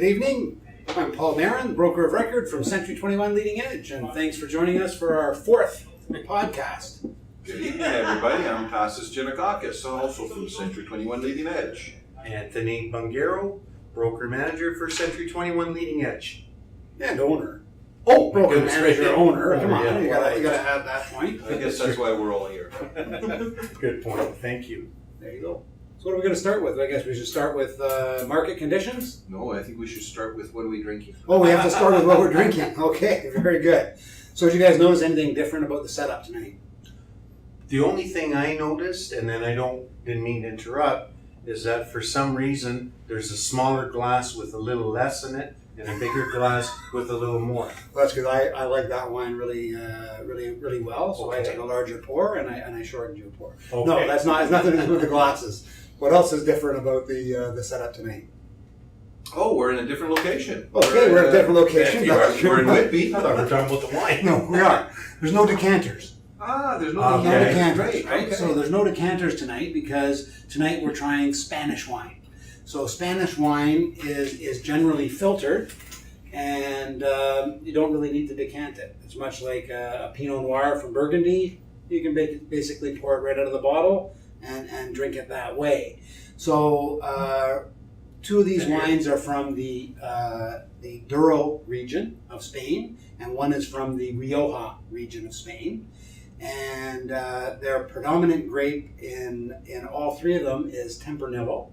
Good evening. I'm Paul Marin, broker of record from Century 21 Leading Edge, and thanks for joining us for our fourth podcast. Good evening, everybody. I'm Tassis Giannakakis, also from Century 21 Leading Edge. Anthony Bungaro, broker manager for Century 21 Leading Edge. And owner. Oh, Broker manager, owner. Come on, Yeah, you gotta add that point. I guess that's why we're all here. Good point. Thank you. There you go. So what are we going to start with? I guess we should start with market conditions. No, I think we should start with what are we drinking? Oh, we have to start with what we're drinking. Okay, very good. So did you guys notice anything different about the setup tonight? The only thing I noticed, and then didn't mean to interrupt, is that for some reason there's a smaller glass with a little less in it and a bigger glass with a little more. Well, that's because I like that wine really well. So I Okay. took a larger pour and I shortened your pour. Okay. No, that's not. It's nothing to do with the glasses. What else is different about the setup tonight? Oh, we're in a different location. Okay, we're at a different location. We're in Whitby. I thought we were talking about the wine. No, we are. There's no decanters. There's no Okay. No decanters, Great. right? Okay. So there's no decanters tonight because tonight we're trying Spanish wine. So Spanish wine is generally filtered, and you don't really need to decant it. It's much like a Pinot Noir from Burgundy. You can basically pour it right out of the bottle and drink it that way. So two of these wines are from the Douro region of Spain, and one is from the Rioja region of Spain. And their predominant grape in all three of them is Tempranillo,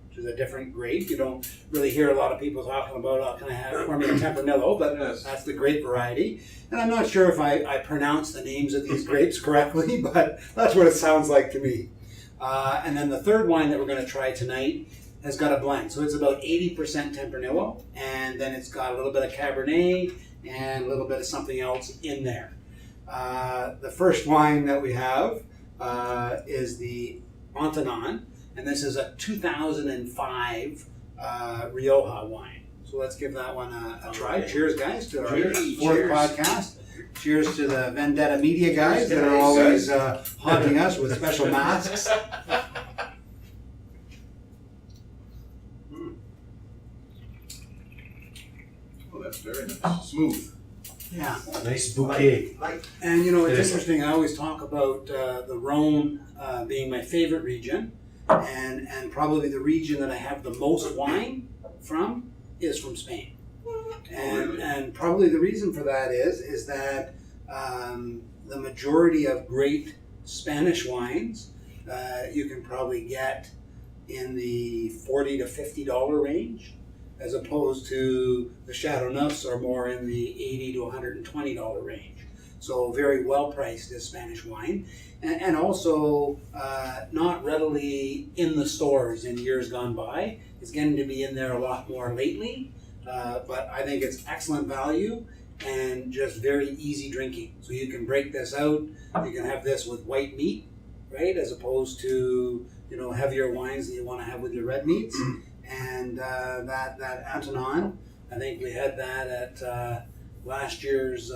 which is a different grape. You don't really hear a lot of people talking about, can I have for me a Tempranillo, but Yes. that's the grape variety. And I'm not sure if I pronounce the names of these grapes correctly, but that's what it sounds like to me. And then the third wine that we're going to try tonight has got a blend. So it's about 80% Tempranillo, and then it's got a little bit of Cabernet and a little bit of something else in there. The first wine that we have is the Antanan, and this is a 2005 Rioja wine. So let's give that one a try. Okay. Cheers, guys, to our Cheers. fourth Cheers. podcast. Cheers to the Vendetta Media guys that are Cheers, always haunting us with special masks. Oh, that's very nice. Smooth. Yeah. Nice bouquet. And you know, it's It is. interesting. I always talk about the Rhone being my favorite region, and probably the region that I have the most wine from is from Spain. And probably the reason for that is that the majority of great Spanish wines you can probably get in the $40 to $50 range, as opposed to the Chateau Neufs are more in the $80 to $120 range. So very well priced is Spanish wine, and also not readily in the stores in years gone by. It's getting to be in there a lot more lately, but I think it's excellent value and just very easy drinking. So you can break this out. You can have this with white meat, right, as opposed to heavier wines that you want to have with your red meats. And that Antanan, I think we had that at last year's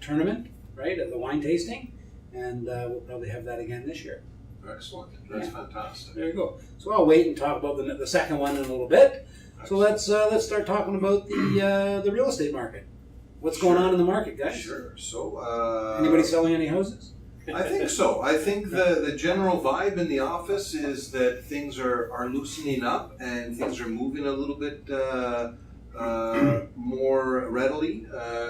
tournament, right, at the wine tasting, and we'll probably have that again this year. Excellent. That's fantastic. There you go. So I'll wait and talk about the second one in a little bit. So let's start talking about the real estate market. What's going on in the market, guys? Sure. So, Anybody selling any houses? I think so. I think the general vibe in the office is that things are loosening up and things are moving a little bit more readily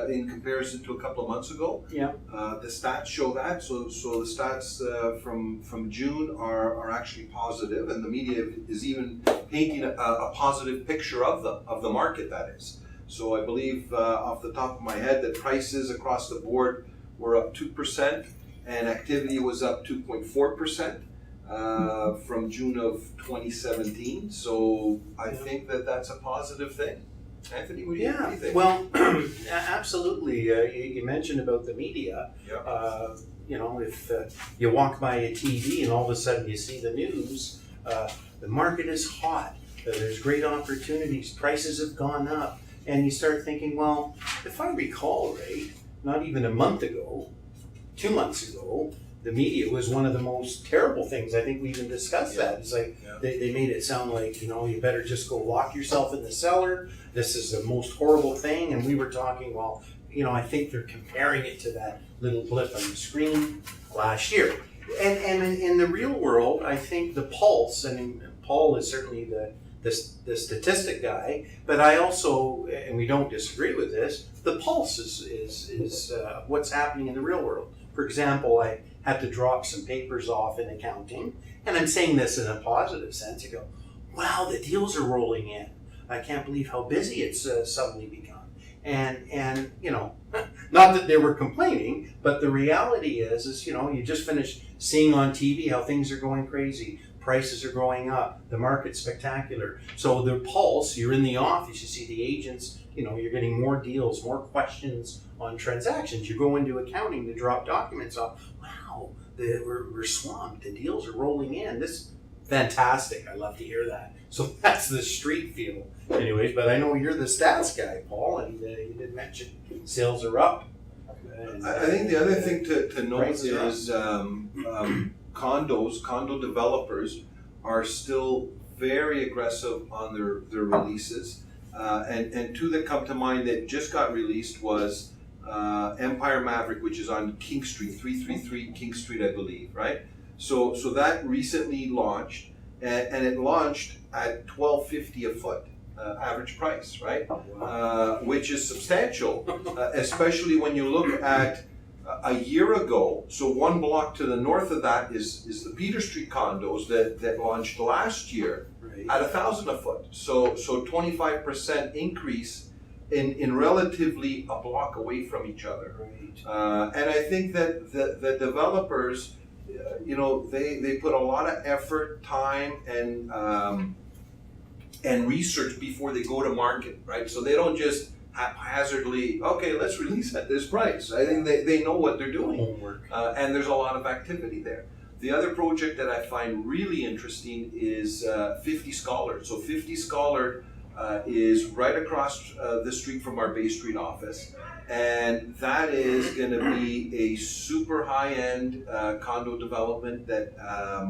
in comparison to a couple of months ago. Yeah. The stats show that. So the stats from June are actually positive, and the media is even painting a positive picture of the market. That is. So I believe off the top of my head that prices across the board were up 2%. And activity was up 2.4% from June of 2017. So I think that's a positive thing. Anthony, what do you think? Well, absolutely. You mentioned about the media. Yeah. If you walk by a TV and all of a sudden you see the news, the market is hot. There's great opportunities. Prices have gone up. And you start thinking, well, if I recall right, not even a month ago, 2 months ago, the media was one of the most terrible things. I think we even discussed that. It's like they made it sound like, you better just go lock yourself in the cellar. This is the most horrible thing. And we were talking, well, I think they're comparing it to that little blip on the screen last year. And in the real world, I think the pulse, and Paul is certainly the statistic guy, but I also, and we don't disagree with this, the pulse is what's happening in the real world. For example, I had to drop some papers off in accounting, and I'm saying this in a positive sense. You go, wow, the deals are rolling in. I can't believe how busy it's suddenly become. And not that they were complaining, but the reality is you just finished seeing on TV how things are going crazy. Prices are going up. The market's spectacular. So the pulse, you're in the office, you see the agents, you're getting more deals, more questions on transactions. You go into accounting to drop documents off. Wow, we're swamped. The deals are rolling in. This fantastic. I love to hear that. So that's the street feel. Anyways, but I know you're the stats guy, Paul, and you did mention sales are up. I think the other thing to note is condo developers are still very aggressive on their releases. And two that come to mind that just got released was Empire Maverick, which is on King Street, 333 King Street, I believe, right? So that recently launched, and it launched at $1,250 a foot. Average price, right? Which is substantial, especially when you look at a year ago. So one block to the north of that is the Peter Street condos that launched last year at $1,000 a foot. So 25% increase in relatively a block away from each other. And I think that the developers, they put a lot of effort, time, and research before they go to market, right? So they don't just haphazardly, okay, let's release at this price. I think they know what they're doing. Homework. And there's a lot of activity there. The other project that I find really interesting is 50 Scholar. So 50 Scholar is right across the street from our Bay Street office. And that is going to be a super high-end condo development that I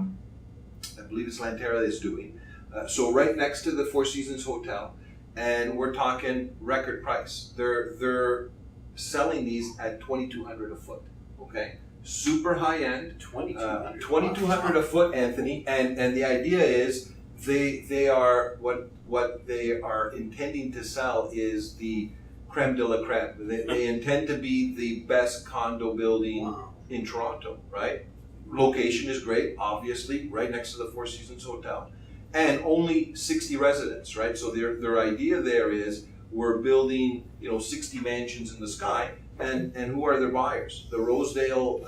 believe it's Lantera is doing. So right next to the Four Seasons Hotel, and we're talking record price. They're selling these at $2,200 a foot. Okay, super high end. $2,200 a foot, Anthony. And the idea is they are what they are intending to sell is the creme de la creme. They intend to be the best condo building in Toronto. Right? Location is great, obviously, right next to the Four Seasons Hotel. And only 60 residents, right? So their idea there is we're building, 60 mansions in the sky, and who are their buyers? The Rosedale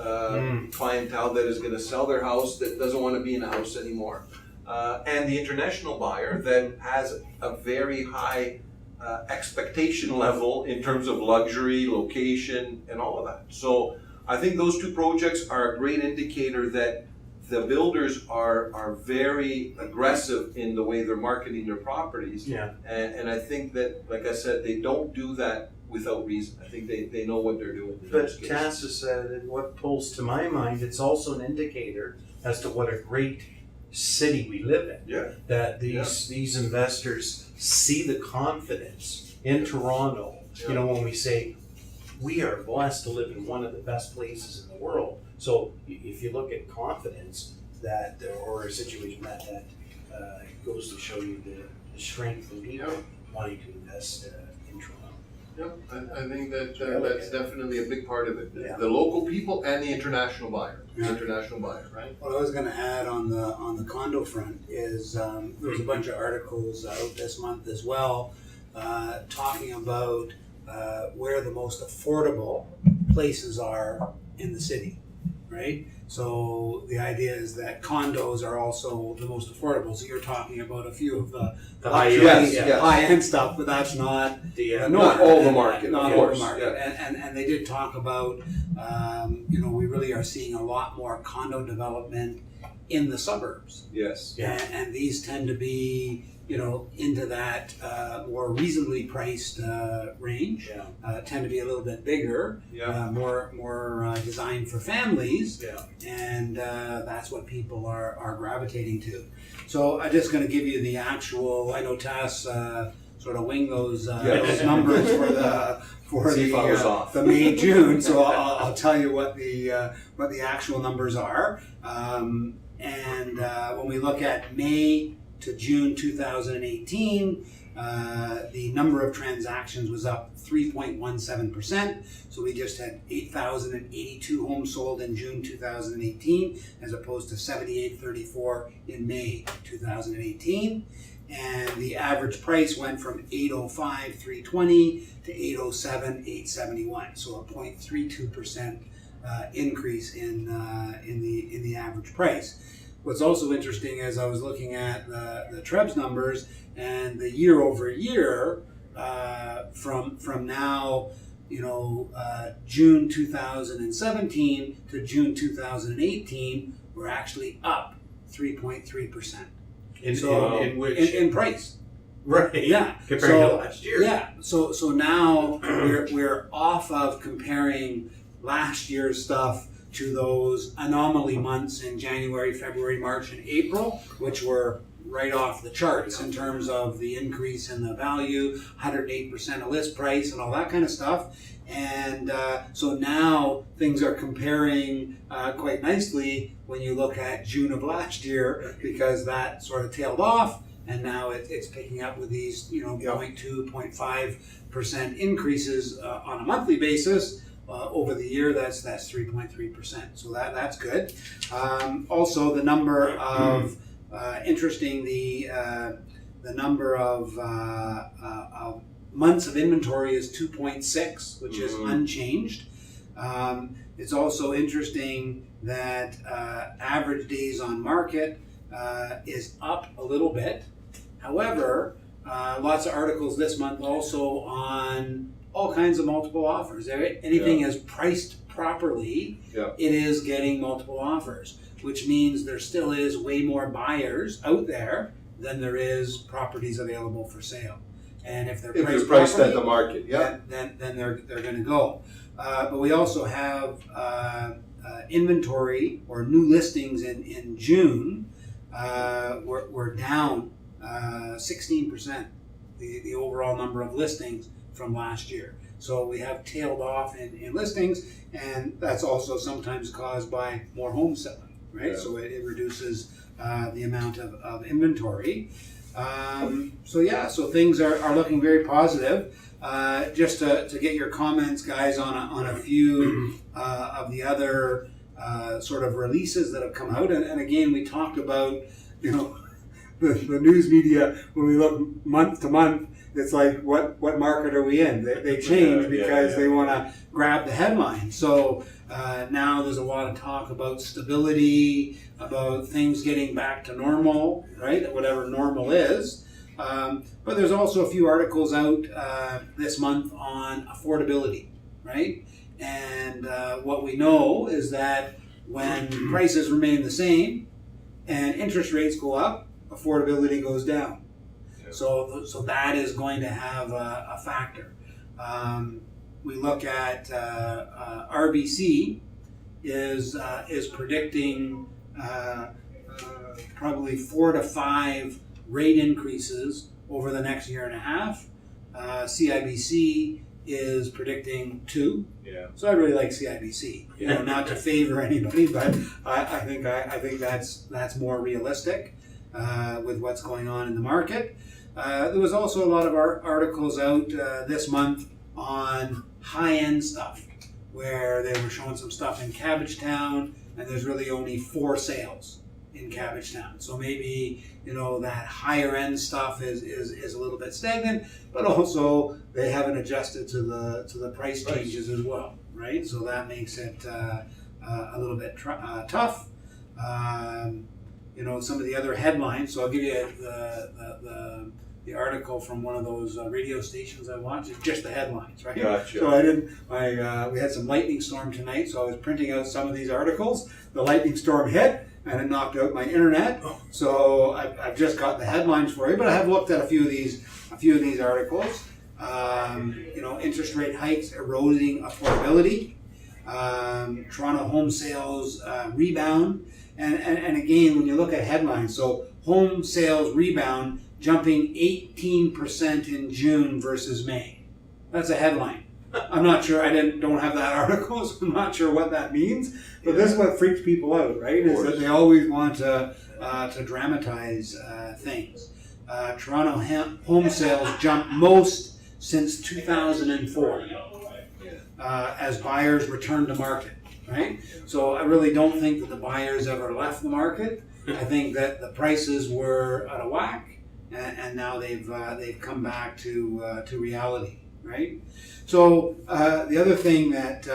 clientele that is going to sell their house, that doesn't want to be in a house anymore, and the international buyer that has a very high expectation level in terms of luxury, location, and all of that. So I think those two projects are a great indicator that the builders are very aggressive in the way they're marketing their properties. Yeah. And I think that, like I said, they don't do that without reason. I think they know what they're doing. But Tassa said, what pulls to my mind, it's also an indicator as to what a great city we live in. Yeah. That these investors see the confidence in Toronto. Yeah. When we say we are blessed to live in one of the best places in the world. So if you look at confidence, or a situation that goes to show you the strength of people wanting to invest in Toronto. Yep, I think that's definitely a big part of it. Yeah. The local people and the international buyer. Yeah. International buyer, right? What I was going to add on the condo front is there's a bunch of articles out this month as well talking about where the most affordable places are in the city. Right? So the idea is that condos are also the most affordable. So you're talking about a few of the high-end stuff, but that's not not all the market. Not all the market. Yeah. And they did talk about, we really are seeing a lot more condo development in the suburbs. Yes. Yeah. And these tend to be, into that more reasonably priced range. Yeah. Tend to be a little bit bigger, Yeah. more designed for families, Yeah. and that's what people are gravitating to. So I'm just going to give you the actual. I know Tass sort of wing those numbers for See if I was off. the May June. So I'll tell you what the actual numbers are. And when we look at May to June 2018, the number of transactions was up 3.17%. So we just had 8,082 homes sold in June 2018, as opposed to 7,834 in May 2018. And the average price went from 805,320 to 807,871. So a 0.32% increase in the average price. What's also interesting is I was looking at the Trebs numbers, and the year over year from now, June 2017 to June 2018, we're actually up 3.3%. In which in price. right? Yeah. Compared to last year. Yeah. So now we're off of comparing last year's stuff to those anomaly months in January, February, March, and April, which were right off the charts in terms of the increase in the value, 108% of list price, and all that kind of stuff. And so now things are comparing quite nicely when you look at June of last year, because that sort of tailed off, and now it's picking up with these 0.2, 0.5% increases on a monthly basis. Over the year, that's 3.3%. So that's good. Also, the number of interesting the number of months of inventory is 2.6, which is unchanged. It's also interesting that average days on market is up a little bit. However, lots of articles this month also on all kinds of multiple offers. Anything is priced properly, it is getting multiple offers, which means there still is way more buyers out there than there is properties available for sale. And if they're priced priced properly, at the market, then they're going to go. But we also have inventory or new listings in June. We're down 16%, the overall number of listings from last year. So we have tailed off in listings, and that's also sometimes caused by more home selling, right? Yeah. So it reduces the amount of inventory. So things are looking very positive. Just to get your comments, guys, on a few of the other sort of releases that have come out. And again, we talked about, the news media, when we look month to month, it's like, what market are we in? They change because they want to grab the headline. So now there's a lot of talk about stability, about things getting back to normal, right? Whatever normal is. But there's also a few articles out this month on affordability, right? And what we know is that when prices remain the same and interest rates go up, affordability goes down. So that is going to have a factor. We look at RBC is predicting probably 4 to 5 rate increases over the next year and a half. CIBC is predicting 2. Yeah. So I really like CIBC. Not to favor anybody, but I think that's more realistic with what's going on in the market. There was also a lot of articles out this month on high-end stuff, where they were showing some stuff in Cabbagetown, and there's really only 4 sales in Cabbagetown. So maybe that higher-end stuff is a little bit stagnant, but also they haven't adjusted to the price changes as well, right? So that makes it a little bit tough. Some of the other headlines. So I'll give you the article from one of those radio stations I watch. It's just the headlines, right? Gotcha. So we had some lightning storm tonight, so I was printing out some of these articles. The lightning storm hit, and it knocked out my internet. So I've just got the headlines for you, but I have looked at a few of these articles. Interest rate hikes eroding affordability. Toronto home sales rebound, and again, when you look at headlines, so home sales rebound jumping 18% in June versus May. That's a headline. I'm not sure. Don't have that article, so I'm not sure what that means. But this is what freaks people out, right? Is that they always want to dramatize things. Toronto home sales jumped most since 2004 as buyers return to market, right? So I really don't think that the buyers ever left the market. I think that the prices were out of whack, and now they've come back to reality, right? So the other thing that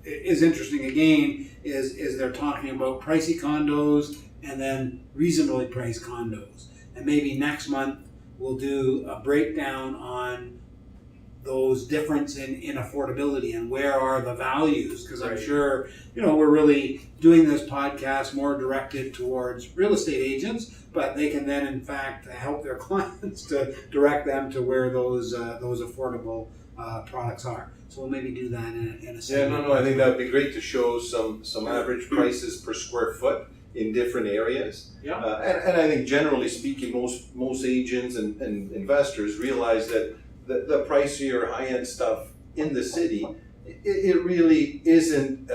is interesting again is they're talking about pricey condos and then reasonably priced condos, and maybe next month we'll do a breakdown on those difference in affordability and where are the values, because I'm sure we're really doing this podcast more directed towards real estate agents, but they can then in fact help their clients to direct them to where those affordable products are. So we'll maybe do that in a second. Yeah, I think that would be great to show some average prices per square foot in different areas. Yeah. And I think generally speaking, most agents and investors realize that the pricier high-end stuff in the city, it really isn't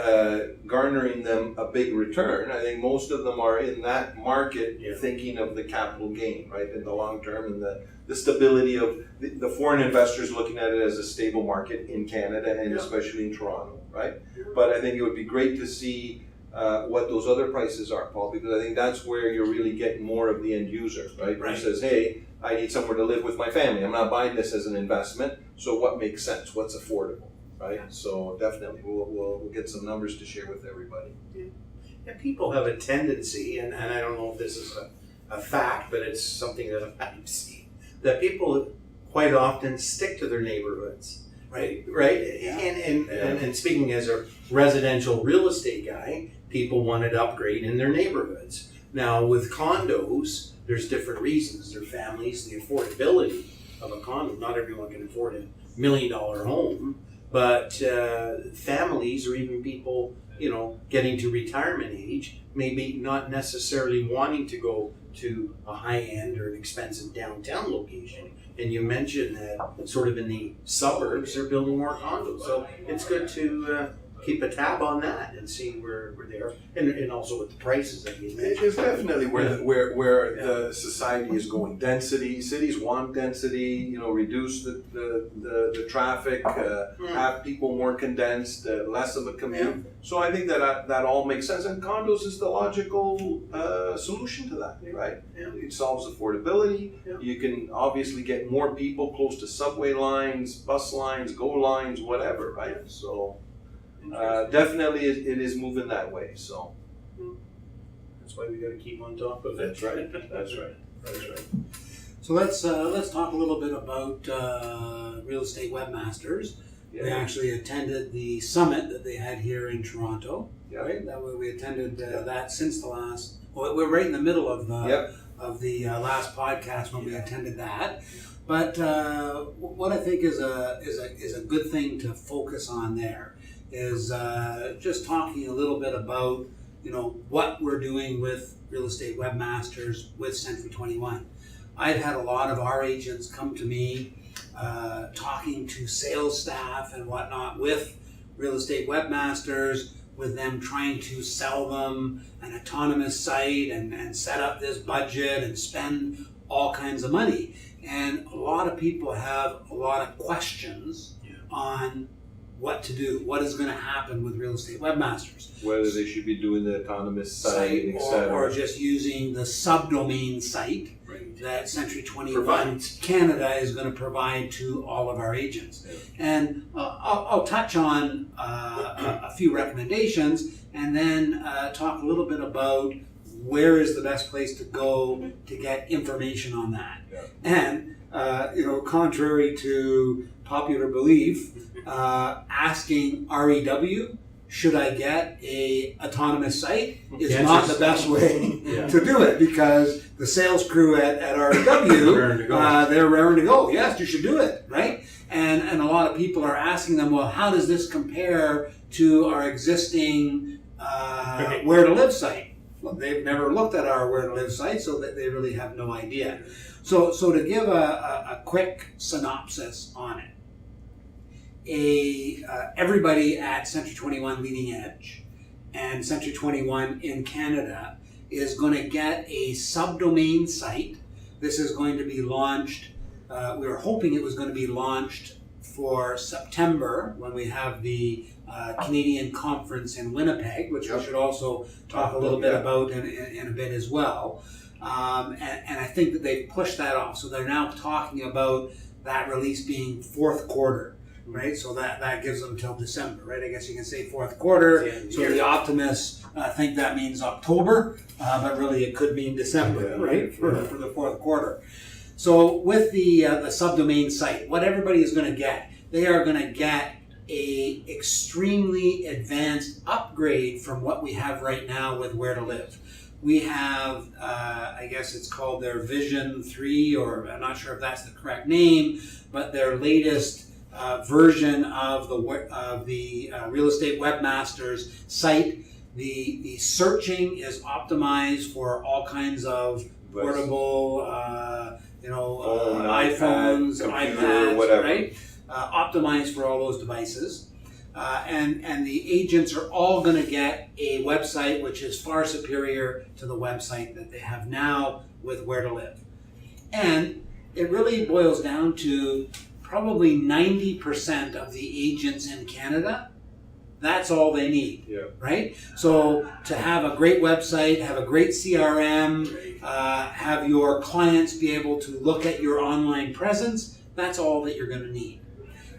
garnering them a big return. I think most of them are in that market thinking of the capital gain, right, in the long term, and the stability of the foreign investors looking at it as a stable market in Canada and especially in Toronto, right? But I think it would be great to see what those other prices are, Paul, because I think that's where you're really getting more of the end user, right? Who says, hey, I need somewhere to live with my family. I'm not buying this as an investment, so what makes sense? What's affordable, right? So definitely, we'll get some numbers to share with everybody. And people have a tendency, and I don't know if this is a fact, but it's something that I've seen, that people quite often stick to their neighborhoods, right? Yeah. And speaking as a residential real estate guy, people wanted to upgrade in their neighborhoods. Now with condos, there's different reasons. Their families, the affordability of a condo. Not everyone can afford $1 million home, but families or even people, getting to retirement age, maybe not necessarily wanting to go to a high-end or an expensive downtown location. And you mentioned that sort of in the suburbs, they're building more condos. So it's good to keep a tab on that and see where they are, and also with the prices that you mentioned. It's definitely where the society is going. Density, cities want density. Reduce the traffic, have people more condensed, less of a commute. Yeah. So I think that all makes sense, and condos is the logical solution to that, right? Yeah. It solves affordability. Yeah. You can obviously get more people close to subway lines, bus lines, GO lines, whatever, right? So. Definitely, it is moving that way. So that's why we got to keep on top of it. That's right. So let's talk a little bit about real estate webmasters. Yeah. We actually attended the summit that they had here in Toronto. Yeah. Right. That way we attended that since the last. Well, we're right in the middle of the last podcast when we attended that. But what I think is a good thing to focus on there is just talking a little bit about what we're doing with real estate webmasters with Century 21. I've had a lot of our agents come to me talking to sales staff and whatnot with real estate webmasters, with them trying to sell them an autonomous site and set up this budget and spend all kinds of money. And a lot of people have a lot of questions on what to do, what is going to happen with real estate webmasters. Whether they should be doing the autonomous site, or just using the subdomain site that Century 21 Canada is going to provide to all of our agents. Yeah. And I'll touch on a few recommendations and then talk a little bit about where is the best place to go to get information on that. Yeah. And, contrary to popular belief, asking REW should I get a autonomous site is The not answer's- the best way Yeah. to do it, because the sales crew at Raring to REW, go. they're raring to go. Yes, you should do it, right? And a lot of people are asking them, well, how does this compare to our existing Where to Live site? Well, they've never looked at our Where to Live site, so that they really have no idea. So to give a quick synopsis on it, everybody at Century 21 Leading Edge and Century 21 in Canada is going to get a subdomain site. This is going to be launched. We were hoping it was going to be launched for September, when we have the Canadian conference in Winnipeg, which we should also talk a little bit about in a bit as well. And I think that they've pushed that off. So they're now talking about that release being fourth quarter, right? So that gives them till December, right? I guess you can say fourth quarter. So the optimists think that means October, but really it could mean December, right? For the fourth quarter. So with the subdomain site, what everybody is going to get, they are going to get a extremely advanced upgrade from what we have right now with Where to Live. We have, I guess it's called their Vision 3, or I'm not sure if that's the correct name, but their latest version of the Real Estate Webmasters site. The searching is optimized for all kinds of portable, iPhones, computer, iPads, whatever. right? Optimized for all those devices. And the agents are all going to get a website which is far superior to the website that they have now with Where to Live. And it really boils down to probably 90% of the agents in Canada, that's all they need, right? So to have a great website, have a great CRM, have your clients be able to look at your online presence, that's all that you're going to need.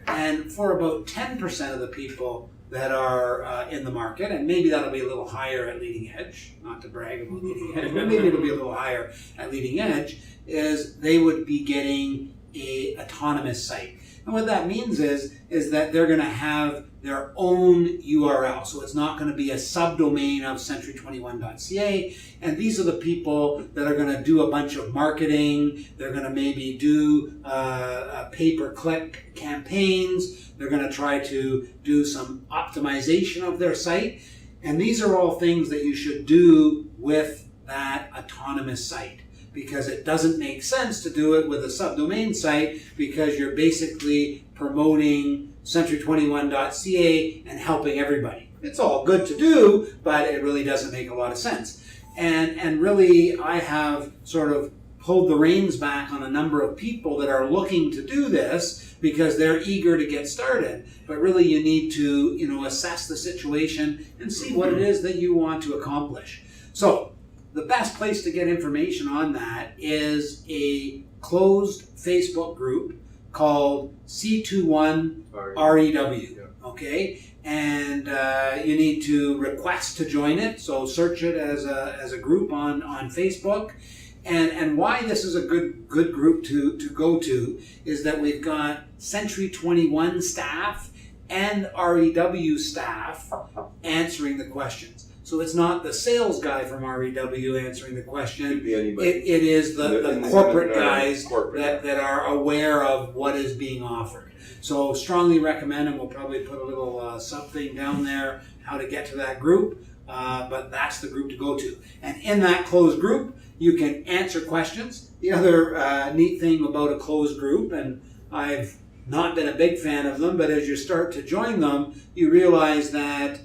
And for about 10% of the people that are in the market, and maybe that'll be a little higher at Leading Edge, not to brag about Leading Edge, but maybe it'll be a little higher at Leading Edge, is they would be getting a autonomous site. And what that means is that they're going to have their own URL. So it's not going to be a subdomain of century21.ca. And these are the people that are going to do a bunch of marketing. They're going to maybe do pay-per-click campaigns. They're going to try to do some optimization of their site. And these are all things that you should do with that autonomous site, because it doesn't make sense to do it with a subdomain site, because you're basically promoting century21.ca and helping everybody. It's all good to do, but it really doesn't make a lot of sense. And really, I have sort of pulled the reins back on a number of people that are looking to do this because they're eager to get started. But really, you need to, assess the situation and see what it is that you want to accomplish. So the best place to get information on that is a closed Facebook group called C21 REW. Okay, and you need to request to join it. So search it as a group on Facebook. And why this is a good group to go to is that we've got Century 21 staff and REW staff answering the questions. So it's not the sales guy from REW answering the question. Could be anybody. It is the corporate guys that are aware of what is being offered. So strongly recommend, and we'll probably put a little something down there, how to get to that group. But that's the group to go to. And in that closed group, you can answer questions. The other neat thing about a closed group, and I've not been a big fan of them, but as you start to join them, you realize that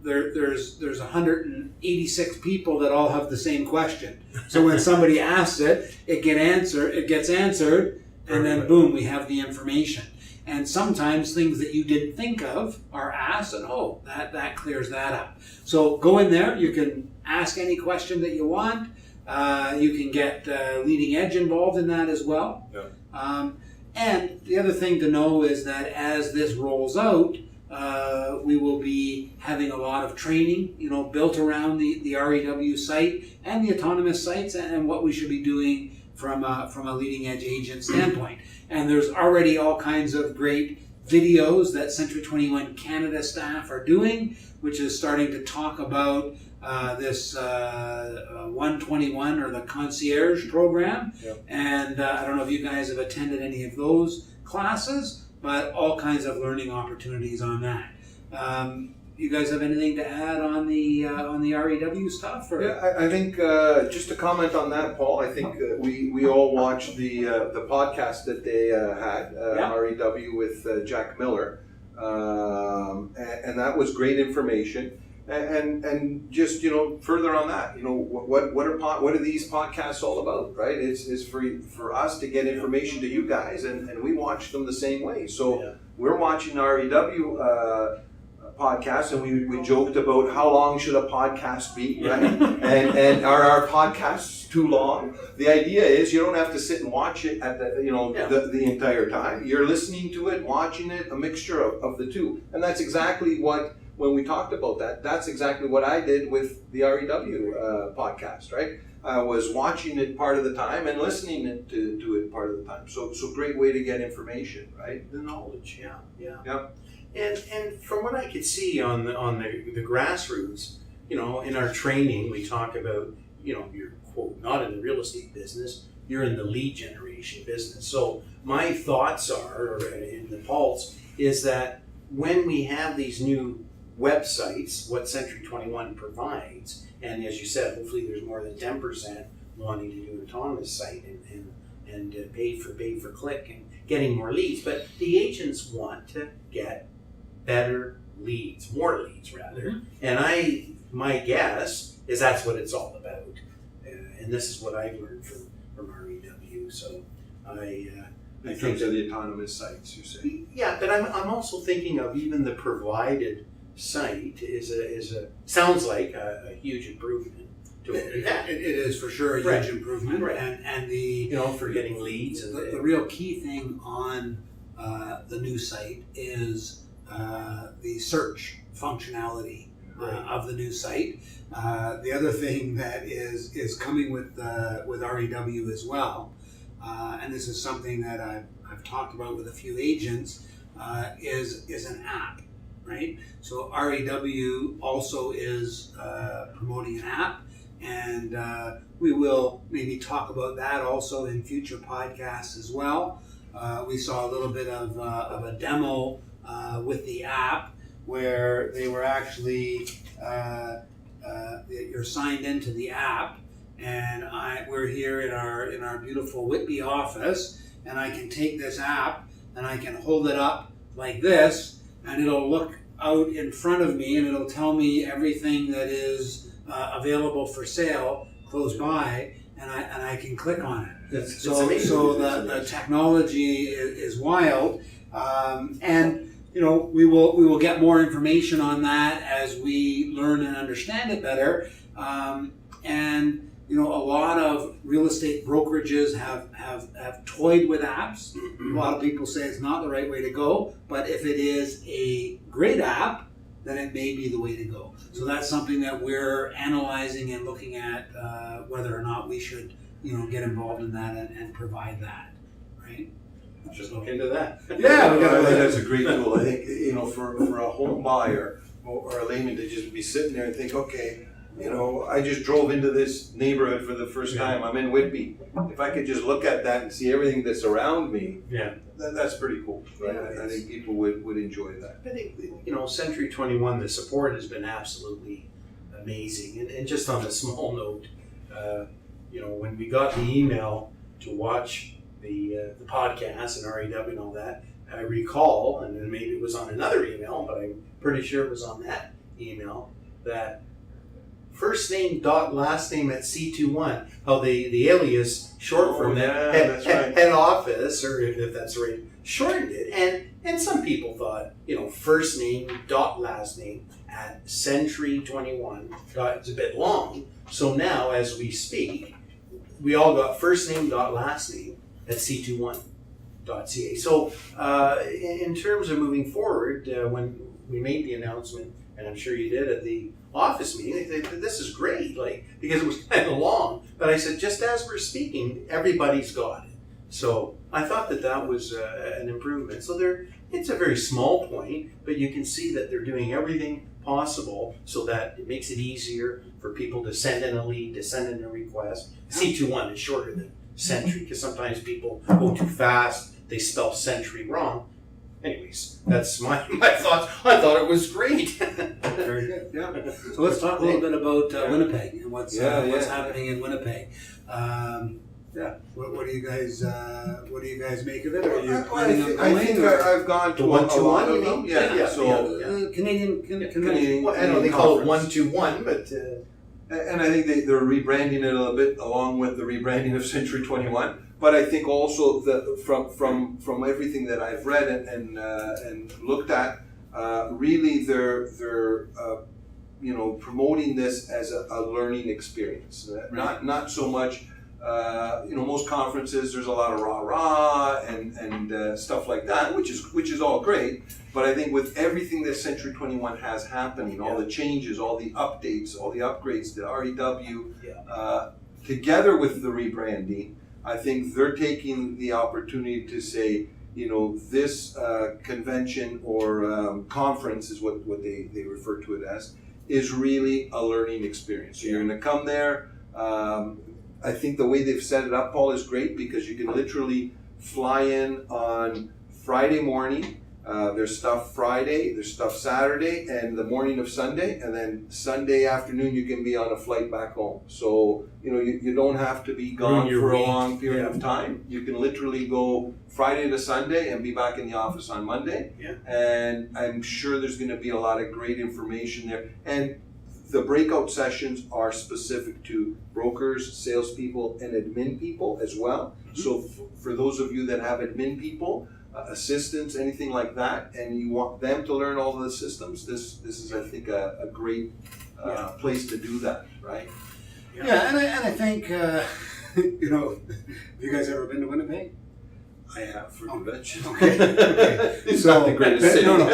there's 186 people that all have the same question. So when somebody asks it, it gets answered, and then boom, we have the information. And sometimes things that you didn't think of are asked, and that clears that up. So go in there. You can ask any question that you want. You can get Leading Edge involved in that as well. Yeah. And the other thing to know is that as this rolls out, we will be having a lot of training, built around the REW site and the autonomous sites, and what we should be doing from a Leading Edge agent standpoint. And there's already all kinds of great videos that Century 21 Canada staff are doing, which is starting to talk about this 121 or the concierge program. Yep. And I don't know if you guys have attended any of those classes, but all kinds of learning opportunities on that. You guys have anything to add on the REW stuff? Or? Yeah, I think just to comment on that, Paul. I think we all watched the podcast that they had REW with Jack Miller, and that was great information. And just further on that, what are these podcasts all about, right? It's for us to get information to you guys, and we watch them the same way. So we're watching REW podcast, and we joked about how long should a podcast be, right? and are our podcasts too long? The idea is you don't have to sit and watch it at the entire time. You're listening to it, watching it, a mixture of the two, and that's exactly what. When we talked about that, that's exactly what I did with the REW podcast, right? I was watching it part of the time and listening to it part of the time. So great way to get information, right? The knowledge, yeah. And from what I could see on the grassroots, in our training, we talk about, you're, quote, not in the real estate business, you're in the lead generation business. So my thoughts are, or in the pulse, is that when we have these new websites, what Century 21 provides, and as you said, hopefully there's more than 10% wanting to do an autonomous site and pay for click and getting more leads. But the agents want to get better leads, more leads rather. Mm-hmm. And my guess is that's what it's all about. And this is what I've learned from REW. So in terms of the autonomous sites, you say? Yeah, but I'm also thinking of even the provided site sounds like a huge improvement to what we have. It is for sure a huge improvement, right. And the for getting leads and the real key thing on the new site is the search functionality of the new site. The other thing that is coming with REW as well, and this is something that I've talked about with a few agents, is an app. Right, so REW also is promoting an app, and we will maybe talk about that also in future podcasts as well. We saw a little bit of a demo with the app where they were actually you're signed into the app, and we're here in our beautiful Whitby office, and I can take this app and I can hold it up like this. And it'll look out in front of me, and it'll tell me everything that is available for sale close by, and I can click on it. So the technology is wild, and we will get more information on that as we learn and understand it better. And a lot of real estate brokerages have toyed with apps. A lot of people say it's not the right way to go, but if it is a great app, then it may be the way to go. So that's something that we're analyzing and looking at whether or not we should, get involved in that and provide that, right? Just look into that. Yeah, I think that's a great tool. I think for a home buyer or a layman to just be sitting there and think, okay, I just drove into this neighborhood for the first time. I'm in Whitby. If I could just look at that and see everything that's around me, that's pretty cool. Right? I think people would enjoy that. I think, Century 21, the support has been absolutely amazing. And just on a small note, when we got the email to watch the podcast and REW and all that, I recall, and then maybe it was on another email, but I'm pretty sure it was on that email, that first name dot last name at C21, how the alias short from that head office, or if that's right, shortened it. And some people thought, first name dot last name at Century 21, it's a bit long. So now as we speak, we all got first name dot last name at C21.ca. So in terms of moving forward, when we made the announcement, and I'm sure you did at the office meeting, they said, this is great, because it was kind of long. But I said, just as we're speaking, everybody's got it. So I thought that was an improvement. So It's a very small point, but you can see that they're doing everything possible so that it makes it easier for people to send in a lead, to send in a request. C21 is shorter than Sentry because sometimes people go too fast, they spell Sentry wrong. Anyways, that's my thoughts. I thought it was great. Very good. Yeah. So let's talk a little bit about Winnipeg and what's happening in Winnipeg. What do you guys make of it? Are you planning on going? I think I've gone to The 1-2-1, you them. mean? Yeah. Canadian. Canadian. I know they call it 1-2-1, but And I think they're rebranding it a little bit along with the rebranding of Century 21. But I think also that from everything that I've read and looked at, really they're promoting this as a learning experience. Not so much. Most conferences there's a lot of rah and stuff like that, which is all great. But I think with everything that Century 21 has happening, all the changes, all the updates, all the upgrades, the REW, together with the rebranding, I think they're taking the opportunity to say, this convention or conference is what they refer to it as, is really a learning experience. So you're going to come there. I think the way they've set it up, Paul, is great because you can literally fly in on Friday morning. There's stuff Friday, there's stuff Saturday, and the morning of Sunday, and then Sunday afternoon you can be on a flight back home. So you don't have to be gone for a long period of time. You can literally go Friday to Sunday and be back in the office on Monday. Yeah. And I'm sure there's going to be a lot of great information there. And the breakout sessions are specific to brokers, salespeople, and admin people as well. Mm-hmm. So for those of you that have admin people, assistants, anything like that, and you want them to learn all of the systems, this is, I think, a great place to do that, right? Yeah, and I think, have you guys ever been to Winnipeg? I have for convention. Okay. It's not the greatest city. No.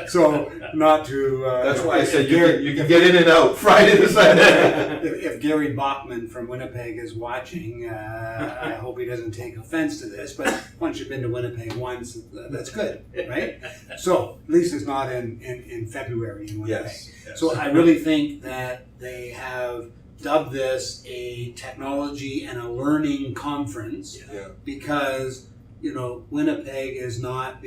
So not to. That's why I said you can get in and out Friday to Sunday. If Gary Bachman from Winnipeg is watching, I hope he doesn't take offense to this. But once you've been to Winnipeg once, that's good, right? So at least it's not in February in Winnipeg. Yes. So I really think that they have dubbed this a technology and a learning conference because Winnipeg is not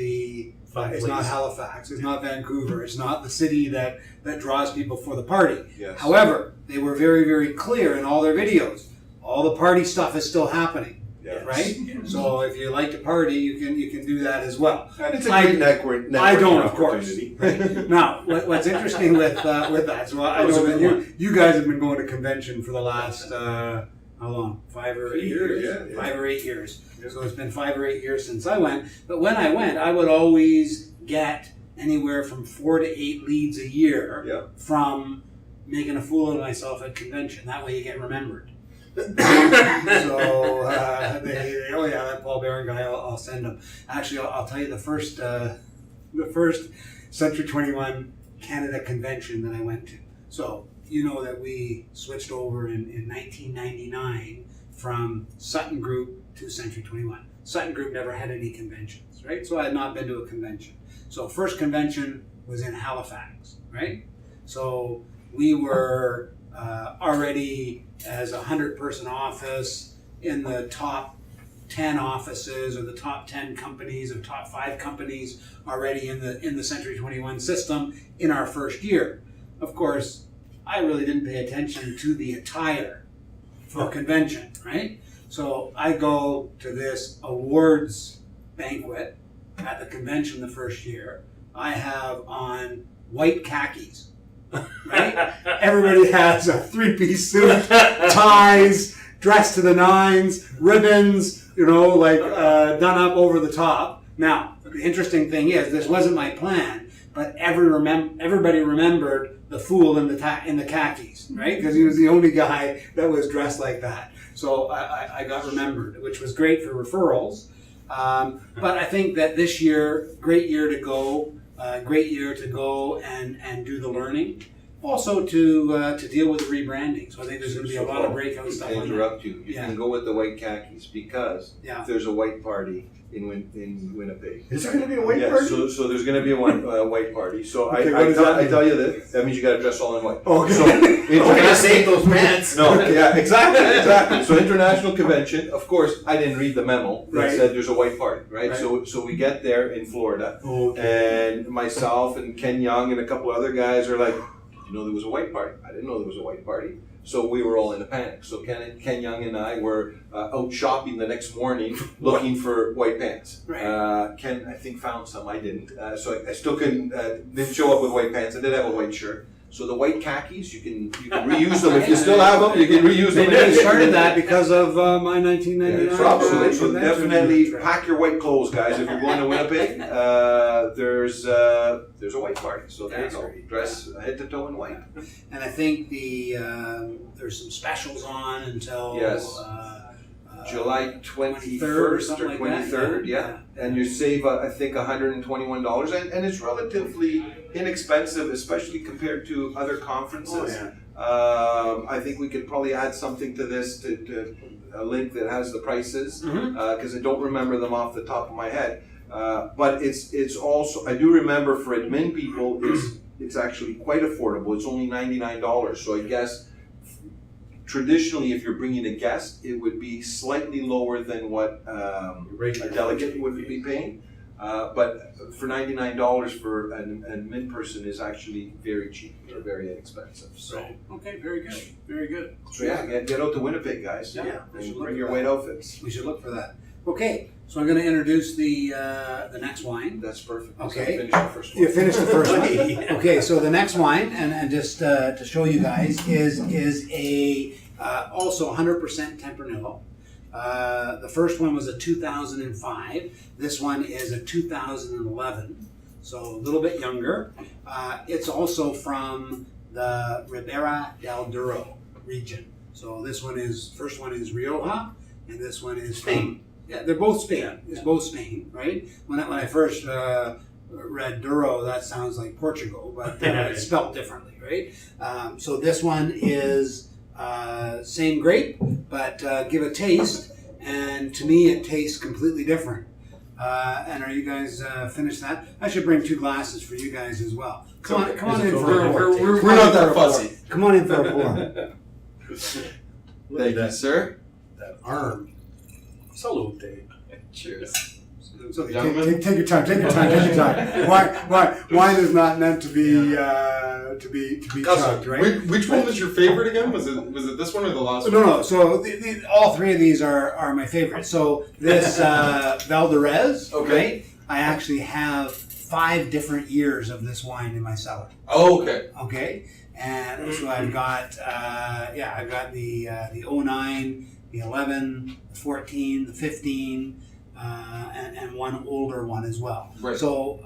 not Halifax, it's not Vancouver, it's not the city that draws people for the party. Yes. However, they were very, very clear in all their videos. All the party stuff is still happening. Yes. Right? So if you like to party, you can do that as well. And it's a great networking I don't, of course. Right? Now, what's interesting with that, so I know that you guys have been going to convention for the last, how long? 5 or 8 years? Yeah. 5 or 8 years. Yeah. So it's been 5 or 8 years since I went. But when I went, I would always get anywhere from 4 to 8 leads a year from making a fool of myself at convention. That way you get remembered. So that Paul Barron guy, I'll send him. Actually, I'll tell you the first Century 21 Canada convention that I went to. So you know that we switched over in 1999 from Sutton Group to Century 21. Sutton Group never had any conventions, right? So I had not been to a convention. So first convention was in Halifax, right? So we were already as a 100-person office in the top 10 offices or the top 10 companies or top 5 companies already in the Century 21 system in our first year. Of course, I really didn't pay attention to the attire for convention, right? So I go to this awards banquet at the convention the first year. I have on white khakis. Right? Everybody has a 3-piece suit, ties, dressed to the nines, ribbons, done up over the top. Now, the interesting thing is, this wasn't my plan, but everybody remembered the fool in the khakis, right? Because he was the only guy that was dressed like that. So I got remembered, which was great for referrals. But I think that this year, great year to go and do the learning. Also to deal with the rebranding. So I think there's going to be a lot of breakout stuff on that. You can go with the white khakis because if there's a white party, in Winnipeg. Is there going to be a white Yeah, party? so there's going to be a white party. So Okay, what does that I mean? tell you that means you got to dress all in white. Okay. So, I'm gonna save those pants. No, yeah, exactly. So international convention. Of course, I didn't read the memo that Right. said there's a white party, right? Right. So we get there in Florida, Okay. and myself and Ken Young and a couple other guys are like, "Did you know there was a white party?" I didn't know there was a white party. So we were all in a panic. So Ken Young and I were out shopping the next morning looking for white pants. Right. Ken, I think, found some. I didn't. So I still didn't show up with white pants. I did have a white shirt. So the white khakis, you can reuse them. If you still have them, you can reuse them. Maybe I started that because of my 1999. Yeah, probably. So convention. definitely pack your white clothes, guys. If you're going to Winnipeg, there's a white party. So there you That's go. right. Dress head to toe in white. And I think there's some specials on until Yes. July 21st or something like that. 23rd, yeah. And you save, I think, $121, and it's relatively inexpensive, especially compared to other conferences. I think we could probably add something to this, to a link that has the prices, because I don't remember them off the top of my head. But it's also, I do remember for admin people, it's actually quite affordable. It's only $99. So I guess traditionally, if you're bringing a guest, it would be slightly lower than what a delegate would be paying. But for $99 for an admin person is actually very cheap or very inexpensive. So, Okay, very good, very good. so yeah, get out to Winnipeg, guys. Yeah, we should And look bring for your that. white outfits. We should look for that. Okay, so I'm going to introduce the next wine. That's perfect. Okay. Finish the first one. You finished the first one. Okay, so the next wine, and just to show you guys, is a also 100% Tempranillo. The first one was a 2005. This one is a 2011, so a little bit younger. It's also from the Ribera del Duero region. So this one first one is Rioja, and this one is Spain. Yeah, they're both Spain. It's both Spain, right? When I first read Douro, that sounds like Portugal, but it's spelled differently, right? So this one is same grape, but give a taste, and to me it tastes completely different. And are you guys finished that? I should bring 2 glasses for you guys as well. Come on in for a pour. We're not that fussy. Come on in for a pour. Thank you, sir. That arm. Salute. Cheers. It's okay. Gentlemen? Take your time. Take your time. Take your time. Wine is not meant to be chugged, right? Which one was your favorite again? Was it this one or the last one? No. So all 3 of these are my favorite. So this Valdez, Okay. right? I actually have 5 different years of this wine in my cellar. Oh, okay. Okay, and so I've got I've got the 09, the 11, the 14, the 15. And one older one as well. Right. So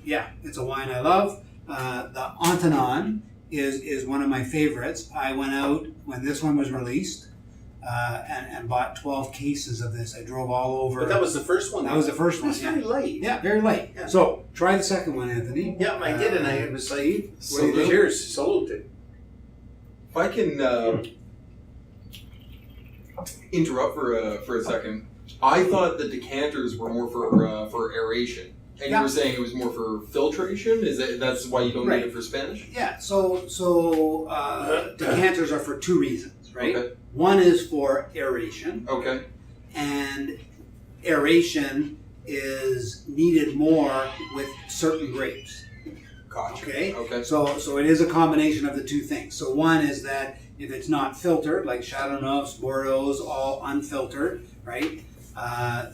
it's a wine I love. The Antanon is one of my favorites. I went out when this one was released and bought 12 cases of this. I drove all over. But that was the first one. That was the first one. It's very light. Yeah, very light. Yeah. So try the second one, Anthony. Yeah, I did, and I was like, What did you cheers. Salute. If I can interrupt for a second, I thought the decanters were more for aeration, and you were saying it was more for filtration. That's why you don't Right. need it for Spanish? Yeah. So decanters are for 2 reasons, right? Okay. One is for aeration. Okay. And aeration is needed more with certain grapes. Gotcha. Okay? Okay. So it is a combination of the 2 things. So one is that if it's not filtered, like Chardonnays, Bordeaux, all unfiltered, right?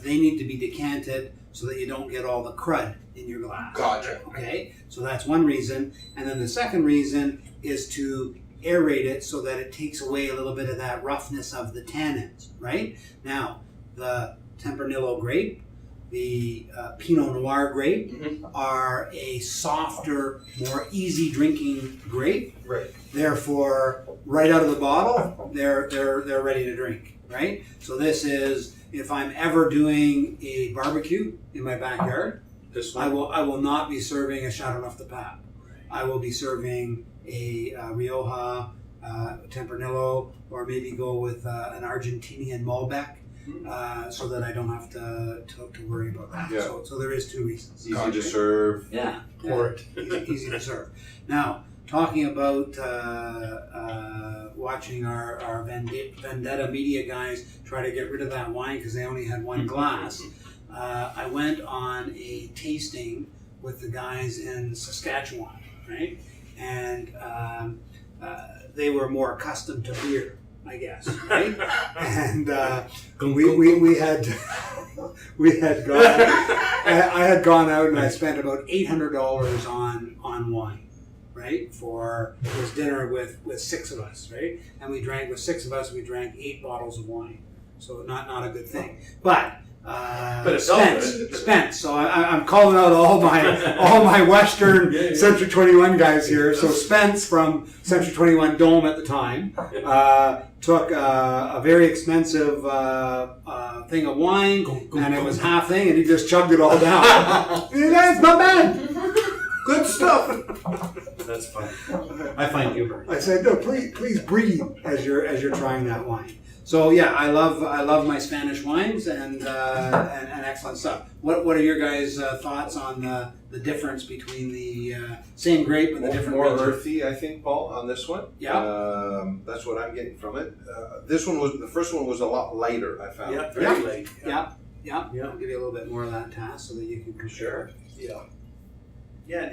They need to be decanted so that you don't get all the crud in your glass. Gotcha. Okay? So that's one reason. And then the second reason is to aerate it so that it takes away a little bit of that roughness of the tannins, right? Now, the Tempranillo grape, the Pinot Noir grape are a softer, more easy drinking grape. Right. Therefore, right out of the bottle, they're ready to drink, right? So this is, if I'm ever doing a barbecue in my backyard, This I one. will not be serving a Chardonnay de Pape. I will be serving a Rioja, Tempranillo, or maybe go with an Argentinian Malbec. so that I don't have to worry about that. Yeah. So there is two reasons. Easy to serve. Yeah, Pour it. easy to serve. Now, talking about watching our Vendetta Media guys try to get rid of that wine because they only had one glass, I went on a tasting with the guys in Saskatchewan, right? And they were more accustomed to beer, I guess, right? And we had gone. I had gone out and I spent about $800 on wine, right? For it was dinner with six of us, right? And we drank 8 bottles of wine, so not a good thing, but. it's Spence. So I'm calling out all my Western Century 21 guys here. So Spence from Century 21 Dome at the time took a very expensive thing of wine, and it was half thing, and he just chugged it all down. That's not bad. Good stuff. That's fun. I find humor. I said, no, please breathe as you're trying that wine. So yeah, I love my Spanish wines and excellent stuff. What are your guys' thoughts on the difference between the same grape and the different more regions? earthy, I think, Paul, on this one. Yeah. That's what I'm getting from it. The first one was a lot lighter, I found. Yeah, very light. Yeah. I'll give you a little bit more of that task so that you can compare. Yeah. Yeah,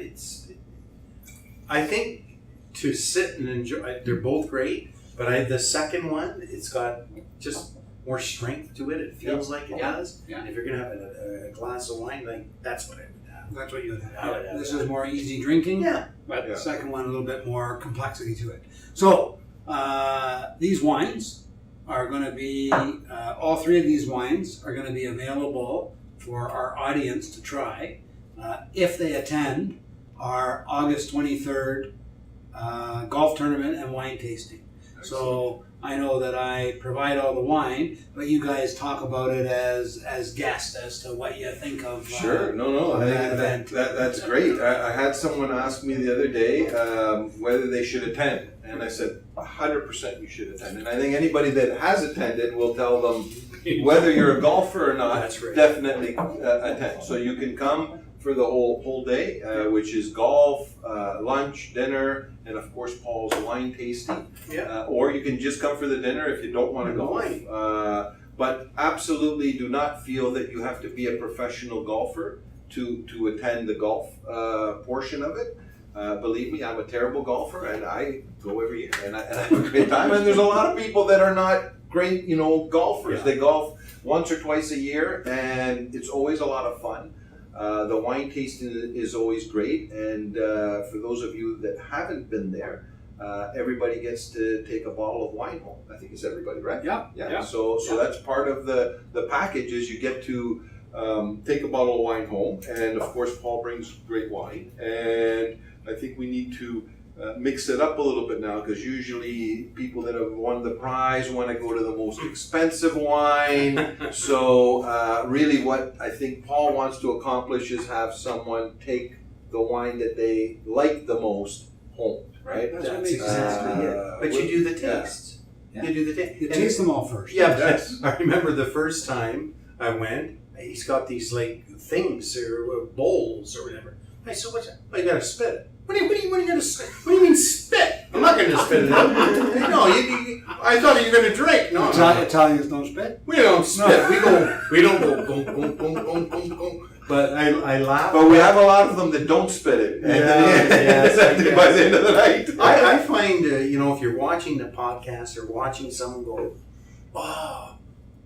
I think to sit and enjoy, they're both great, but the second one, it's got just more strength to it. It feels like it does. Yeah. And if you're going to have a glass of wine, like that's what I would have. That's what you would have. I would have This that. is more easy drinking. Yeah. But Yeah. the second one, a little bit more complexity to it. So these wines are going to be, all three of these wines are going to be available for our audience to try if they attend our August 23rd golf tournament and wine tasting. So I know that I provide all the wine, but you guys talk about it as guests as to what you think of. Sure. No. I think that's great. I had someone ask me the other day whether they should attend, and I said 100% you should attend. And I think anybody that has attended will tell them whether you're a golfer or not. That's right. Definitely attend. So you can come for the whole day, which is golf, lunch, dinner, and of course Paul's wine tasting. Yeah. Or you can just come for the dinner if you don't want to golf. But absolutely do not feel that you have to be a professional golfer to attend the golf portion of it. Believe me, I'm a terrible golfer, and I go every year, and I have a great time. And there's a lot of people that are not great, golfers. Yeah. They golf once or twice a year, and it's always a lot of fun. The wine tasting is always great, and for those of you that haven't been there, everybody gets to take a bottle of wine home. I think it's everybody, right? Yeah. So that's part of the package is you get to take a bottle of wine home, and of course Paul brings great wine, and I think we need to mix it up a little bit now, because usually people that have won the prize want to go to the most expensive wine. So really what I think Paul wants to accomplish is have someone take the wine that they like the most home, right? That's exactly it. But you do the tastes. Yeah. You do the taste. You taste them all first. Yeah, Yes. I remember the first time I went, he's got these like things or bowls or whatever. I said, "What's that?" "Oh, you gotta spit it." What do you gonna spit? What do you mean spit? I'm not gonna spit it out. No, I thought you were gonna drink. No, Italians don't spit. we don't spit. We don't go boom, boom, boom, boom, boom, boom. But I laugh. But we have a lot of them that don't spit it. And Yes, by the end of the night. I find, if you're watching the podcast or watching someone go, oh,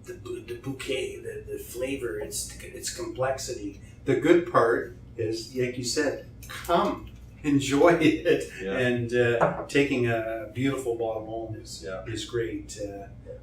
the bouquet, the flavor, its complexity. The good part is, like you said, come, enjoy it. Yeah. And taking a beautiful bottle home is great.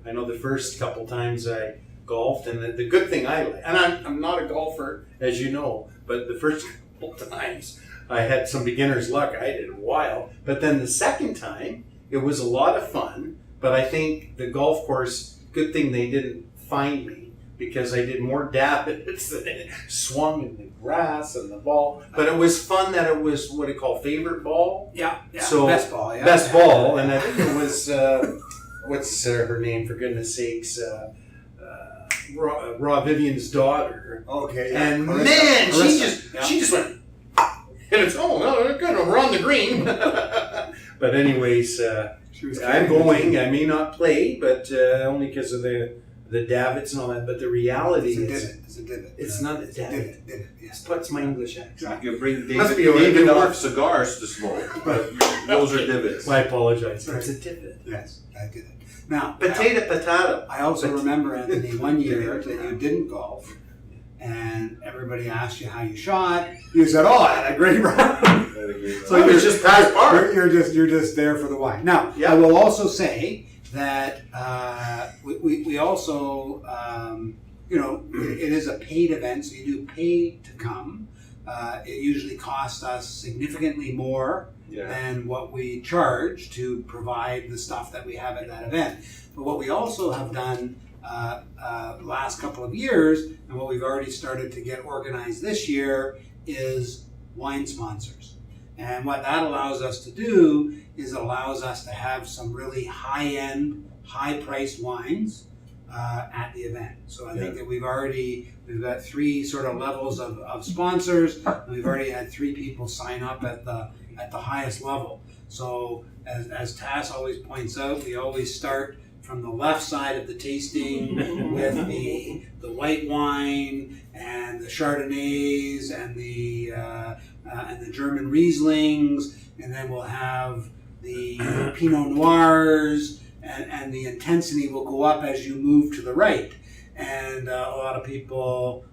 I know the first couple times I golfed, and the good thing I like, and I'm not a golfer, as you know, but the first couple times I had some beginner's luck. I did a while, but then the second time it was a lot of fun. But I think the golf course, good thing they didn't find me, because I did more dab hits than it swung in the grass and the ball. But it was fun that it was what they call favorite ball. Yeah. So best ball. Yeah. Best ball, and I think it was what's her name, for goodness sakes. Rob Vivian's daughter. Okay. And Carissa. man, Carissa, she just went, and it's good. We're on the green. But anyways, She was I'm going. I may not play, but only because of the davits and all that. But the reality is, It's a divot. it's not a davit. Divot. Yes. What's my English accent? You bring Must David, be a David good off word. cigars to smoke, but those are divots. I apologize. Right. It's a divot. Yes, I did it. Now, Potato. I also remember, Anthony, one year that you didn't golf, and everybody asked you how you shot. You said, "Oh, I had a great round." So it was just past par. You're just there for the wine. Now, Yeah. I will also say that we also, it is a paid event, so you do pay to come. It usually costs us significantly more than what we charge to provide the stuff that we have at that event. But what we also have done the last couple of years, and what we've already started to get organized this year, is wine sponsors. And what that allows us to do is it allows us to have some really high-end, high-priced wines at the event. So I think that we've got 3 sort of levels of sponsors, and we've already had 3 people sign up at the highest level. So as Tass always points out, we always start from the left side of the tasting with the white wine and the Chardonnays and the German Rieslings, and then we'll have the Pinot Noirs, and the intensity will go up as you move to the right. And a lot of people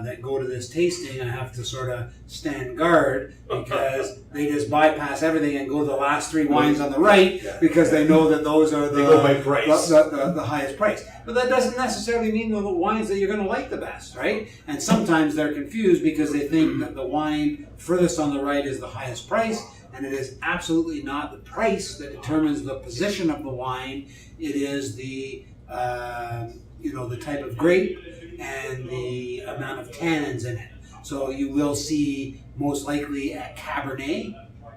that go to this tasting, I have to sort of stand guard because they just bypass everything and go to the last 3 wines on the right because they know that those are They go by price. the highest price. But that doesn't necessarily mean they're the wines that you're going to like the best, right? And sometimes they're confused because they think that the wine furthest on the right is the highest price, and it is absolutely not the price that determines the position of the wine. It is the the type of grape and the amount of tannins in it. So you will see most likely a Cabernet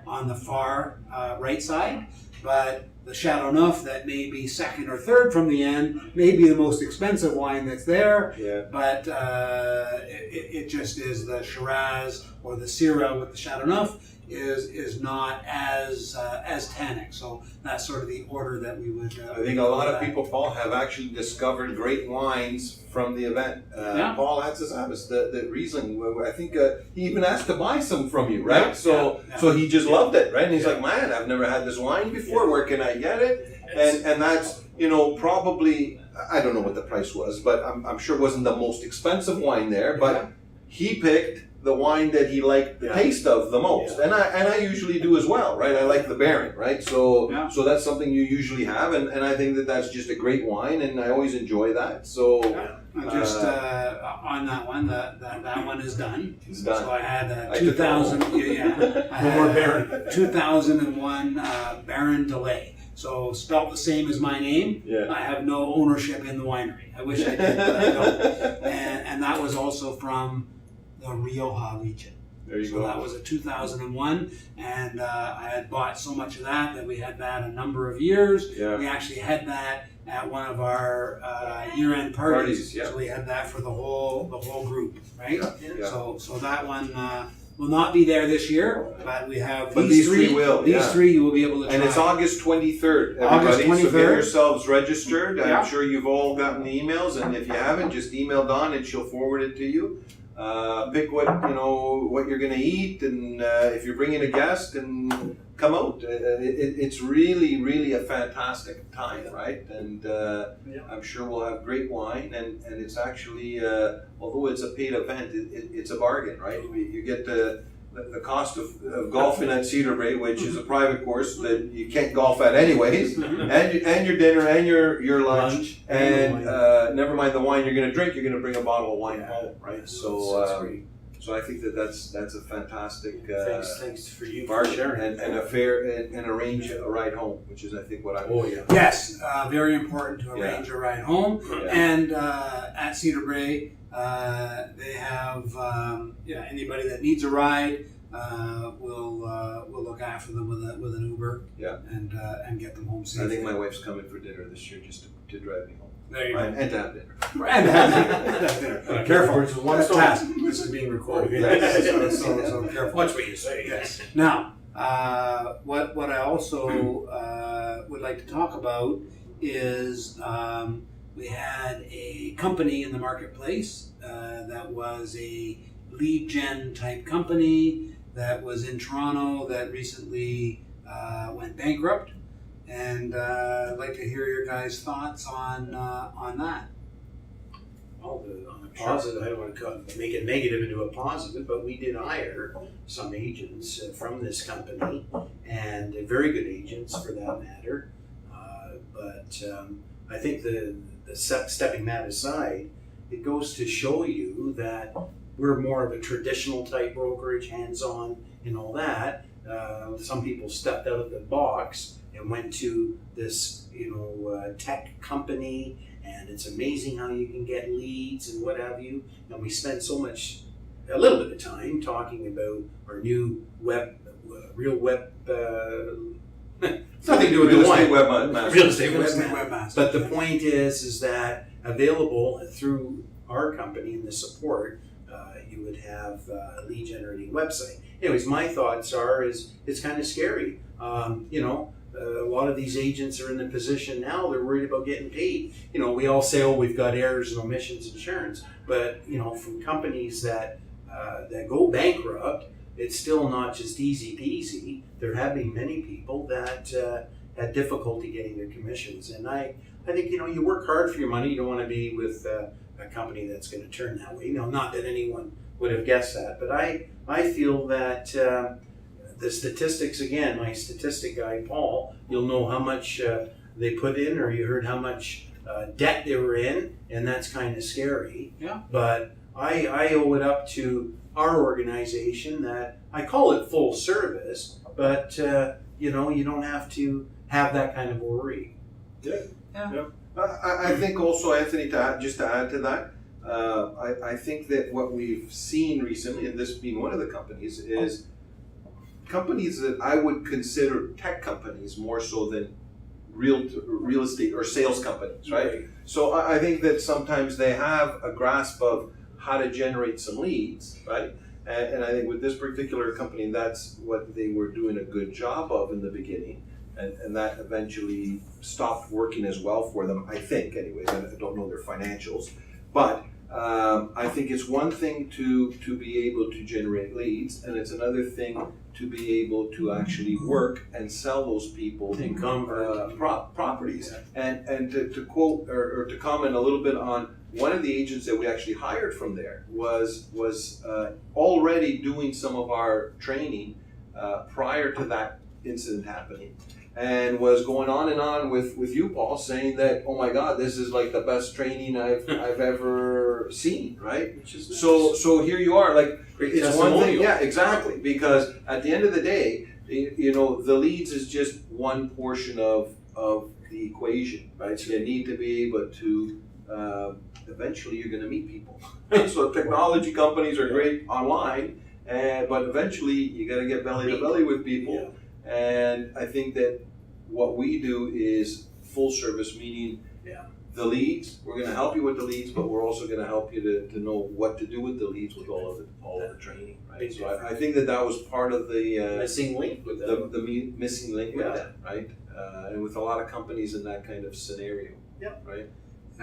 on the far right side, but the Chateau Neuf that may be second or third from the end may be the most expensive wine that's there, but it just is the Shiraz or the Syrah with the Chateau Neuf is not as tannic. So that's sort of the order that we would. I think a lot of people, Paul, have actually discovered great wines from the event. Paul Hatzisamis, the Riesling. I think he even asked to buy some from you, right? So he just loved it, right? And he's like, man, I've never had this wine before. Where can I get it? And that's probably, I don't know what the price was, but I'm sure it wasn't the most expensive wine there. But he picked the wine that he liked the taste of the most, and I usually do as well, right? I like the Baron, right? So that's something you usually have, and I think that's just a great wine, and I always enjoy that. So just on that one, that one is done. It's done. So I had I took it 2000. I had more Baron. 2001 Baron Delay. So spelt the same as my name. I have no ownership in the winery. I wish I did, but I don't. And that was also from the Rioja region. There you So go. that was a 2001, and I had bought so much of that we had that a number of years. We actually had that at one of our year-end parties. So we had that for the whole group, right? So that one will not be there this year, but we have these 3 will. These 3 you will be able to try. And it's August 23rd, everybody. August 23rd. So get yourselves registered. I'm sure you've all gotten the emails, and if you haven't, just email Dawn and she'll forward it to you. Pick what you're going to eat, and if you're bringing a guest, and come out. It's really, really a fantastic time, right? And I'm sure we'll have great wine, and it's actually, although it's a paid event, it's a bargain, right? You get the cost of golfing at Cedar Brae, which is a private course that you can't golf at anyways, and your dinner and your lunch, and never mind the wine you're going to drink. You're going to bring a bottle of wine home, right? So I think that's a fantastic thanks for you bargain and a fair and arrange a ride home, which is I think what I'm. Yes, very important to arrange a ride home, and at Cedar Brae. They have anybody that needs a ride. We'll look after them with an Uber. And get them home safely. I think my wife's coming for dinner this year just to drive me home. There you go. and to have dinner. And have dinner. Careful. Words with one That's stone. task. This is being recorded. Yes. So careful. Watch what you say. Yes. Now, what I also would like to talk about is we had a company in the marketplace that was a lead gen type company that was in Toronto that recently went bankrupt, and I'd like to hear your guys' thoughts on that. Well, on a positive, I don't want to make it negative into a positive, but we did hire some agents from this company, and very good agents for that matter. But I think stepping that aside, it goes to show you that we're more of a traditional type brokerage, hands-on and all that. Some people stepped out of the box and went to this, tech company, and it's amazing how you can get leads and what have you. And we spent a little bit of time talking about our new real web. It's nothing to do with Real the estate wine. webmaster. Real estate Real estate webmaster. webmaster. But the point is that available through our company and the support, you would have a lead generating website. Anyways, my thoughts are it's kind of scary. A lot of these agents are in the position now, they're worried about getting paid. We all say, oh, we've got errors and omissions insurance, but from companies that go bankrupt, it's still not just easy peasy. There have been many people that had difficulty getting their commissions, and I think you work hard for your money. You don't want to be with a company that's going to turn that way. Not that anyone would have guessed that, but I feel that the statistics, again, my statistic guy Paul, you'll know how much they put in, or you heard how much debt they were in, and that's kind of scary. Yeah. But I owe it up to our organization that I call it full service, but you don't have to have that kind of worry. I think also, Anthony, to add to that, I think that what we've seen recently, and this being one of the companies, is companies that I would consider tech companies more so than real estate or sales companies, right? So I think that sometimes they have a grasp of how to generate some leads, right? And I think with this particular company, that's what they were doing a good job of in the beginning. And that eventually stopped working as well for them, I think, anyways. I don't know their financials. But I think it's one thing to be able to generate leads, and it's another thing to be able to actually work and sell those people properties. And to quote or to comment a little bit on one of the agents that we actually hired from there was already doing some of our training prior to that incident happening, and was going on and on with you, Paul, saying that, oh my God, this is like the best training I've ever seen, right? Which is nice. So here you are, like, Great it's one thing, testimonial. yeah, exactly, because at the end of the day, the leads is just one portion of the equation, right? So you need to be able to eventually you're going to meet people. So technology companies are great online, but eventually you got to get belly to belly with people. Yeah. And I think that what we do is full service, meaning the leads. We're going to help you with the leads, but we're also going to help you to know what to do with the leads with all of the training. Right. So I think that was part of the Missing link with that. the missing link with that, right? And with a lot of companies in that kind of scenario. Yeah. Right.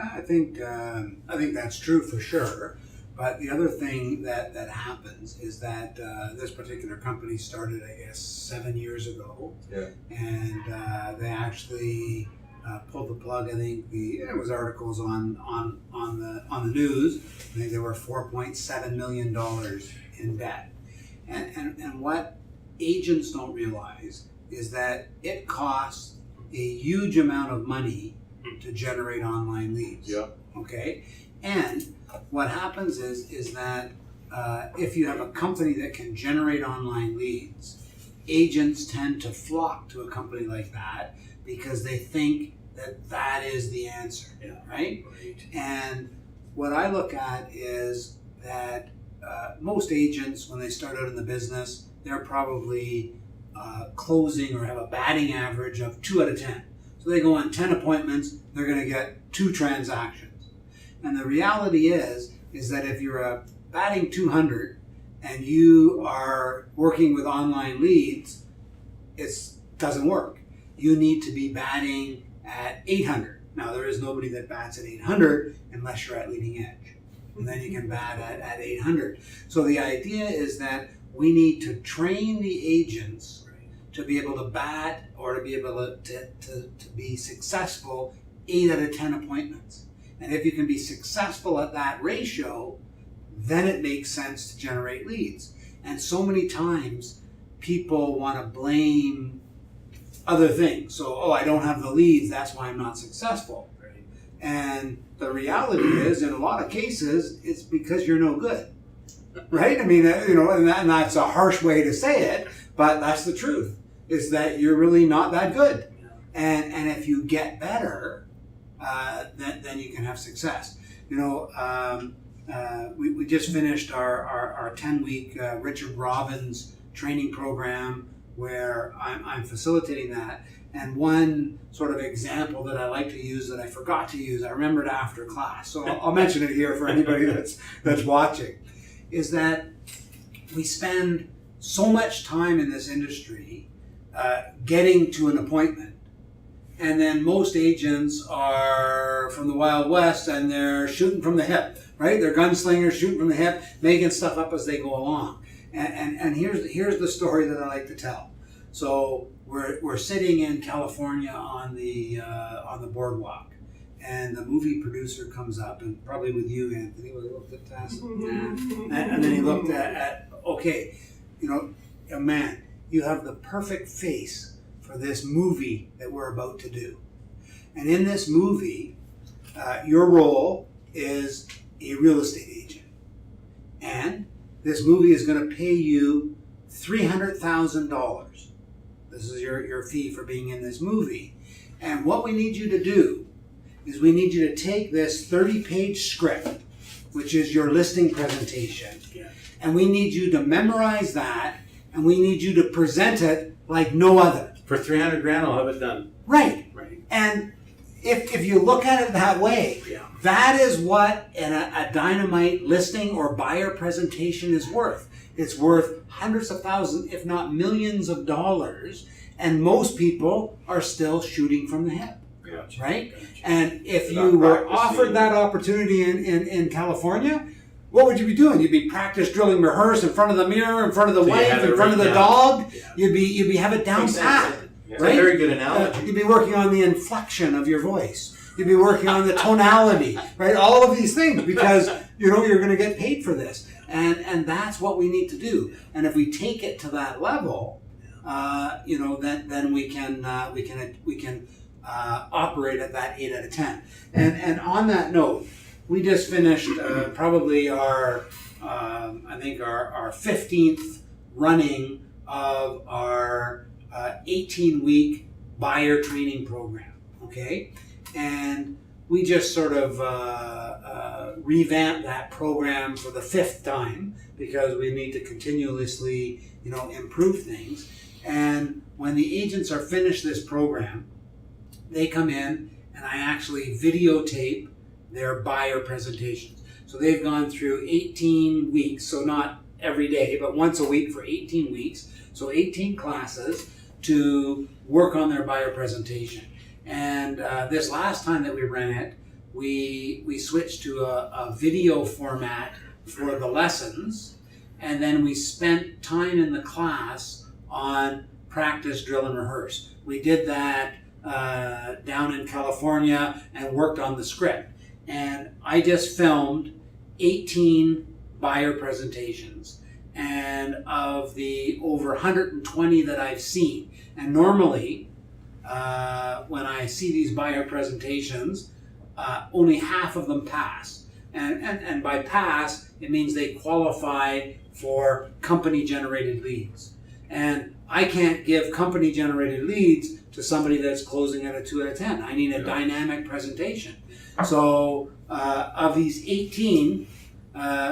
I think that's true for sure. But the other thing that happens is that this particular company started, I guess, 7 years ago. Yeah. And they actually pulled the plug. I think there was articles on the news. I think there were $4.7 million in debt. And what agents don't realize is that it costs a huge amount of money to generate online leads. Yeah. Okay? And what happens is that if you have a company that can generate online leads, agents tend to flock to a company like that because they think that is the answer, right? And what I look at is that most agents, when they start out in the business, they're probably closing or have a batting average of 2 out of 10. So they go on 10 appointments, they're going to get 2 transactions. And the reality is that if you're batting 200 and you are working with online leads, it doesn't work. You need to be batting at 800. Now, there is nobody that bats at 800 unless you're at leading edge. And then you can bat at 800. So the idea is that we need to train the agents to be able to bat or to be able to be successful 8 out of 10 appointments. And if you can be successful at that ratio, then it makes sense to generate leads. And so many times people want to blame other things. So, I don't have the leads, that's why I'm not successful. Right? And the reality is, in a lot of cases, it's because you're no good. Right? I mean, and that's a harsh way to say it, but that's the truth, is that you're really not that good. And if you get better, then you can have success. We just finished our 10-week Richard Robbins training program where I'm facilitating that. And one sort of example that I like to use that I forgot to use, I remembered after class, so I'll mention it here for anybody that's watching, is that we spend so much time in this industry getting to an appointment. And then most agents are from the Wild West and they're shooting from the hip, right? They're gunslingers shooting from the hip, making stuff up as they go along. And here's the story that I like to tell. So we're sitting in California on the boardwalk, and the movie producer comes up, and probably with you, Anthony, where he looked at Tess, and then he looked at okay, man, you have the perfect face for this movie that we're about to do. And in this movie, your role is a real estate agent. And this movie is going to pay you $300,000. This is your fee for being in this movie. And what we need you to do is we need you to take this 30-page script, which is your listing presentation, and we need you to memorize that, and we need you to present it like no other. For $300,000, I'll have it done. Right. And if you look at it that way, that is what a dynamite listing or buyer presentation is worth. It's worth hundreds of thousands, if not millions of dollars, and most people are still shooting from the hip. Gotcha. Right? And if you were offered that opportunity in California, what would you be doing? You'd be practice, drilling, rehearse in front of the mirror, in front of the wife, in front of the dog. Yeah. You'd be have it down pat. Right? That's a very good analogy. You'd be working on the inflection of your voice. You'd be working on the tonality, right? All of these things, because you're going to get paid for this, and that's what we need to do. And if we take it to that level, then we can operate at that 8 out of 10. And on that note, we just finished probably our 15th running of our 18-week buyer training program, okay? And we just sort of revamped that program for the 5th time because we need to continuously, improve things. And when the agents are finished this program, they come in and I actually videotape their buyer presentations. So they've gone through 18 weeks, so not every day, but once a week for 18 weeks. So 18 classes to work on their buyer presentation. And this last time that we ran it, we switched to a video format for the lessons, and then we spent time in the class on practice, drill, and rehearse. We did that down in California and worked on the script. And I just filmed 18 buyer presentations, and of the over 120 that I've seen. And normally, when I see these buyer presentations, only half of them pass. And by pass, it means they qualify for company-generated leads. And I can't give company-generated leads to somebody that's closing at a 2 out of 10. I need a dynamic presentation. So of these 18,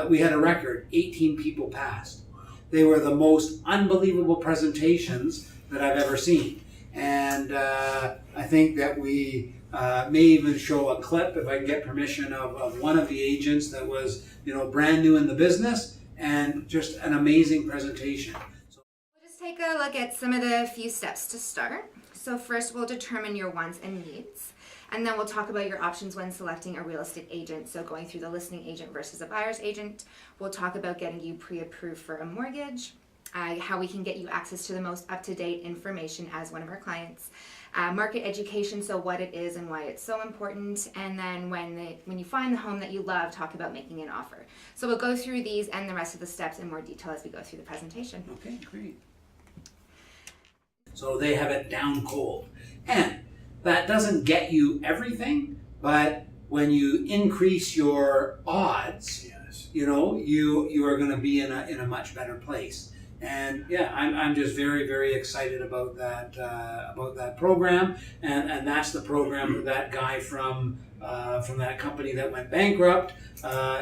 we had a record. 18 people passed. They were the most unbelievable presentations that I've ever seen. And I think that we may even show a clip if I can get permission of one of the agents that was, brand new in the business, and just an amazing presentation. We'll just take a look at some of the few steps to start. So first we'll determine your wants and needs. And then we'll talk about your options when selecting a real estate agent. So going through the listing agent versus a buyer's agent. We'll talk about getting you pre-approved for a mortgage, how we can get you access to the most up-to-date information as one of our clients, market education, so what it is and why it's so important, and then when you find the home that you love, talk about making an offer. So we'll go through these and the rest of the steps in more detail as we go through the presentation. Okay, great. So they have it down cold. And that doesn't get you everything, but when you increase your odds, you are going to be in a much better place. And yeah, I'm just very, very excited about that program, and that's the program for that guy from that company that went bankrupt.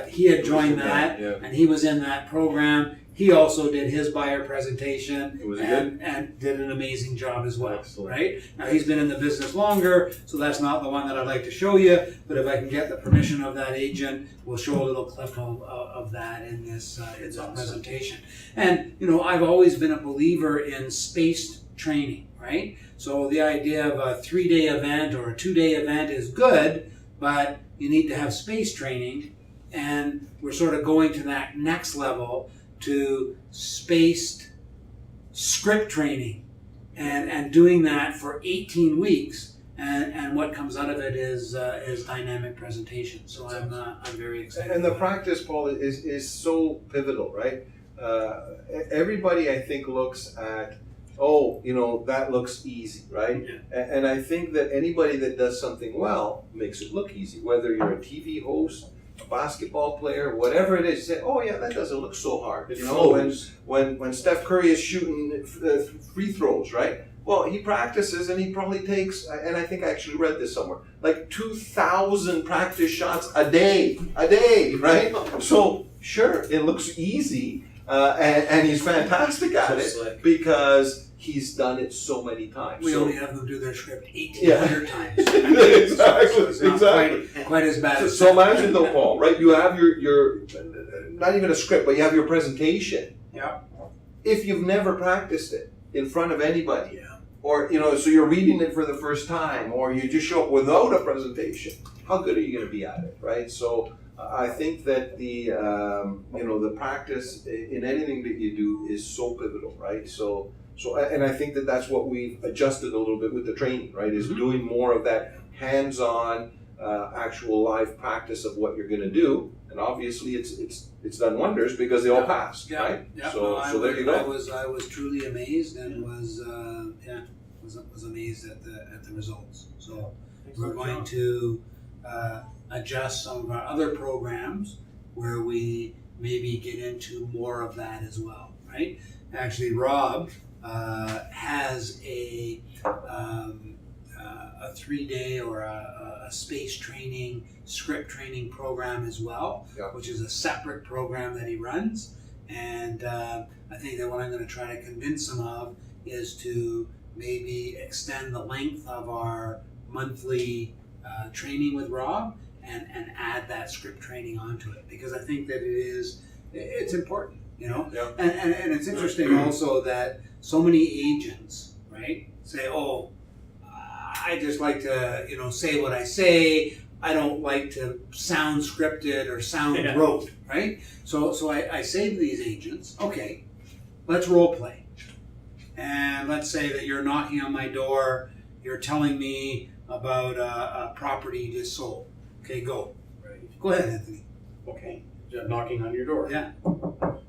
He had joined that, and he was in that program. He also did his buyer presentation and did an amazing job as well. Excellent. Right? Now he's been in the business longer, so that's not the one that I'd like to show you, but if I can get the permission of that agent, we'll show a little clip of that in this presentation. And I've always been a believer in spaced training, right? So the idea of a 3-day event or a 2-day event is good, but you need to have space training, and we're sort of going to that next level to spaced script training and doing that for 18 weeks, and what comes out of it is dynamic presentation. So I'm very excited. And the practice, Paul, is so pivotal, right? Everybody, I think, looks at, that looks easy, right? Yeah. And I think that anybody that does something well makes it look easy. Whether you're a TV host, a basketball player, whatever it is, you say, "Oh yeah, that doesn't look so hard." It flows. When Steph Curry is shooting free throws, right? Well, he practices, and he probably takes, and I think I actually read this somewhere, like 2,000 practice shots a day, right? So sure, it looks easy, and he's fantastic at it because he's done it so many times. We So- only have them do their script 1,800 times. Exactly, So it's not exactly. quite as bad as So imagine though, Paul, right? You have your not even a script, but you have your presentation. Yeah. If you've never practiced it in front of anybody, Yeah. or so you're reading it for the first time, or you just show up without a presentation, how good are you going to be at it, right? So I think that the practice in anything that you do is so pivotal, right? So and I think that that's what we've adjusted a little bit with the training, right? Is doing more of that hands-on, actual live practice of what you're going to do, and obviously it's done wonders because they all passed, right? Yeah. So there you go. I was truly amazed and was amazed at the results. So we're going to adjust some of our other programs where we maybe get into more of that as well, right? Actually, Rob has a 3-day or a space training, script training program as well, which is a separate program that he runs. And I think that what I'm going to try to convince him of is to maybe extend the length of our monthly training with Rob and add that script training onto it, because I think that it's important. Yeah. And it's interesting also that so many agents, right, say, "Oh, I just like to, say what I say. I don't like to sound scripted or sound rote," right? So I say to these agents, "Okay, let's role play. And let's say that you're knocking on my door, you're telling me about a property you just sold. Okay, go. Right. Go ahead, Anthony." Okay. Knocking on your door. Yeah.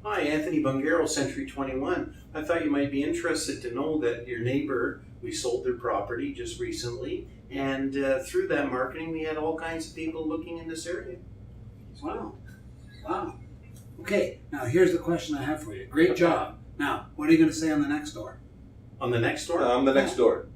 Hi, Anthony Bungaro, Century 21. I thought you might be interested to know that your neighbor, we sold their property just recently, and through that marketing, we had all kinds of people looking in this area. Wow. Okay, now here's the question I have for you. Great job. Now, what are you going to say on the next door? On the next door? I'm the next door.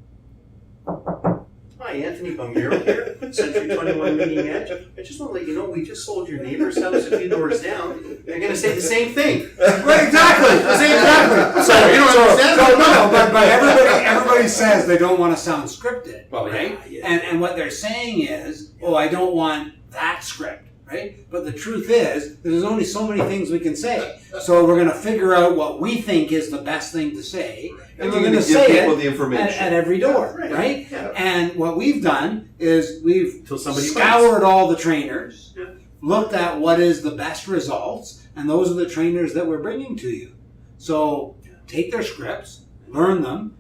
Hi, Anthony Bungaro here, Century 21 Leading Edge. I just want to let you know we just sold your neighbor's house a few doors down. They're going to say the same thing. Right, exactly. Exactly. So, you don't understand? No, but everybody everybody says they don't want to sound scripted, Well, right? yeah. And what they're saying is, oh, I don't want that script, right? But the truth is, there's only so many things we can say. So we're going to figure out what we think is the best thing to say, and we're going to give say people it the information. at every door, Yeah, right? yeah. And what we've done is we've Till somebody scoured all the trainers, Yeah. looked at what is the best results, and those are the trainers that we're bringing to you. So take their scripts, learn them,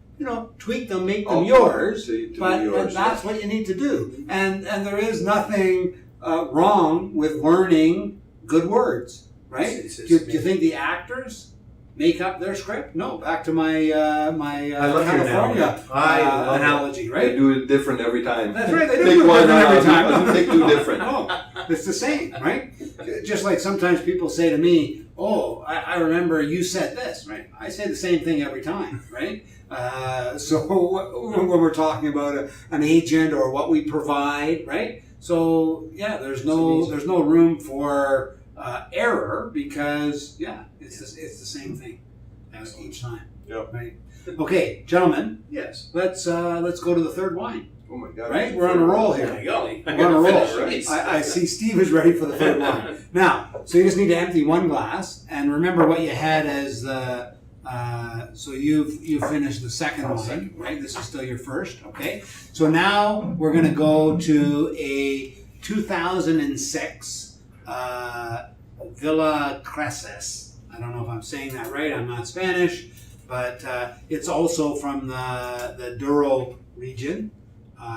tweak them, make them yours, but that's what you need to do. And there is nothing wrong with learning good words, right? Do you think the actors make up their script? No. Back to my I love your California analogy, They right? do it different every time. That's right. They do Pick it one different every out, time. pick two different. No, it's the same, right? Just like sometimes people say to me, "Oh, I remember you said this," right? I say the same thing every time, right? So when we're talking about an agent or what we provide, right? So yeah, there's no room for error because it's the same thing as each time. Yep. Right. Okay, gentlemen, Yes. let's go to the third wine. Oh my God. Right, we're on a roll here. There you go. We're on a roll. Finish, right? I see Steve is ready for the third one. Now, so you just need to empty one glass, and remember what you had as the. So you've finished the second one, right? This is still your first, okay? So now we're going to go to a 2006 Villa Creses. I don't know if I'm saying that right. I'm not Spanish, but it's also from the Douro region.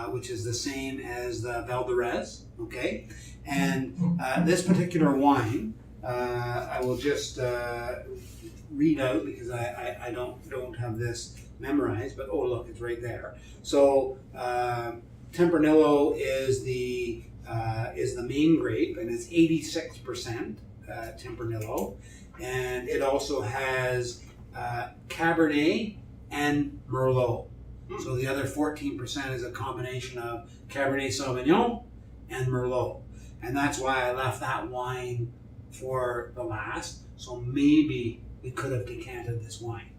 Which is the same as the Valderez, okay? And this particular wine, I will just read out because I don't have this memorized, but oh look, it's right there. So Tempranillo is the main grape, and it's 86% Tempranillo, and it also has Cabernet and Merlot. So the other 14% is a combination of Cabernet Sauvignon and Merlot. And that's why I left that wine for the last. So maybe we could have decanted this wine.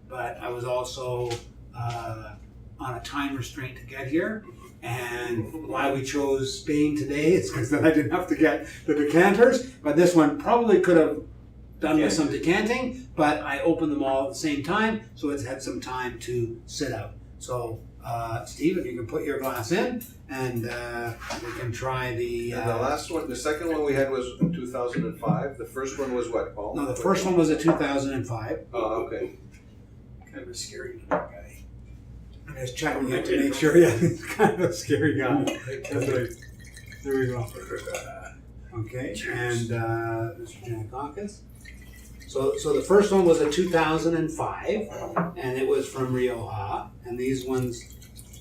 But I was also on a time restraint to get here. And why we chose Spain today is because then I didn't have to get the decanters. But this one probably could have done with some decanting, but I opened them all at the same time, so it's had some time to sit out. So, Steve, if you can put your glass in, and we can try the... And the last one, the second one we had was in 2005. The first one was what, Paul? No, the first one was a 2005. Oh, okay. Kind of a scary guy. I'm just checking it to make sure. Yeah, it's kind of a scary guy. That's right. There we go. Okay, and Mr. Janakakis. So the first one was a 2005, and it was from Rioja. And these ones,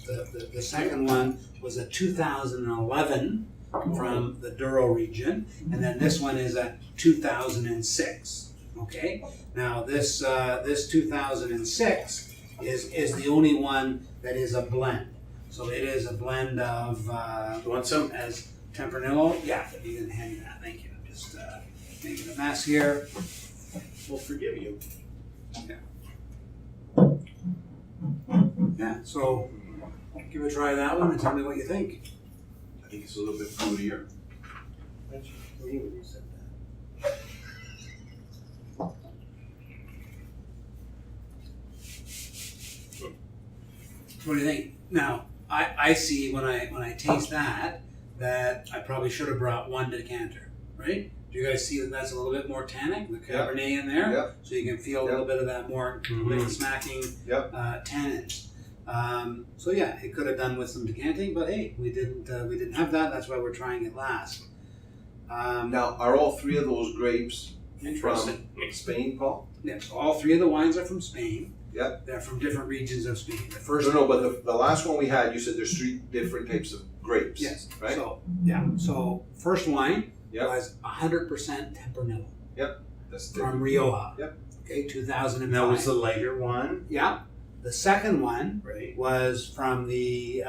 the second one was a 2011 from the Douro region, and then this one is a 2006. Okay, now this 2006 is the only one that is a blend. So it is a blend of You want some? as Tempranillo. Yeah, if you can hand me that, thank you. I'm just making a mess here. We'll forgive you. Yeah, so give a try that one and tell me what you think. I think it's a little bit fruitier. That's me when you said that. What do you think? Now, I see when I taste that I probably should have brought one decanter, right? Do you guys see that that's a little bit more tannic, the Cabernet in there? Yeah. So you can feel a little bit of that more smacking tannins. So yeah, it could have done with some decanting, but hey, we didn't have that. That's why we're trying it last. Now, are all three of those grapes from Interesting. Spain, Paul? Yeah, so all three of the wines are from Spain. Yep. They're from different regions of Spain. The first No, but the last one we had, you said there's three different types of grapes. Yes. Right? So first wine Yep. was 100% Tempranillo That's from Rioja. Yep. Okay, 2005. And that was the lighter one, Yeah. The second one right? was from the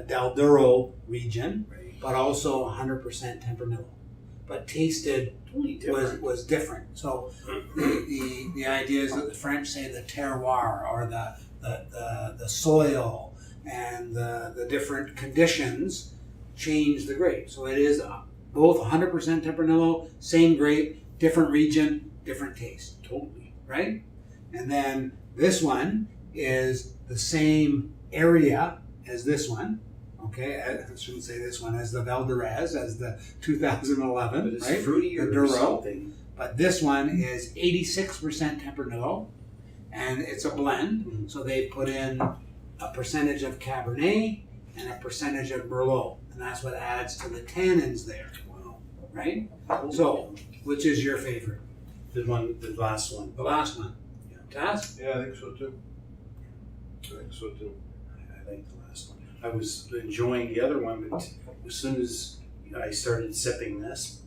Del Douro region, Right. but also 100% Tempranillo. But tasted Totally different. was different. So the idea is that the French say the terroir or soil and the different conditions change the grape. So it is both 100% Tempranillo, same grape, different region, different taste. Totally, right? And then this one is the same area as this one. Okay, I shouldn't say this one as the Valdez, as the 2011, But it's right? fruity The or Duro. something. But this one is 86% Tempranillo, and it's a blend. So they put in a percentage of Cabernet and a percentage of Merlot, and that's what adds to the tannins there. Wow. Right? So, which is your favorite? The last one. The last one. Yeah. Taz? Yeah, I think so too. I like the last one. I was enjoying the other one, but as soon as I started sipping this,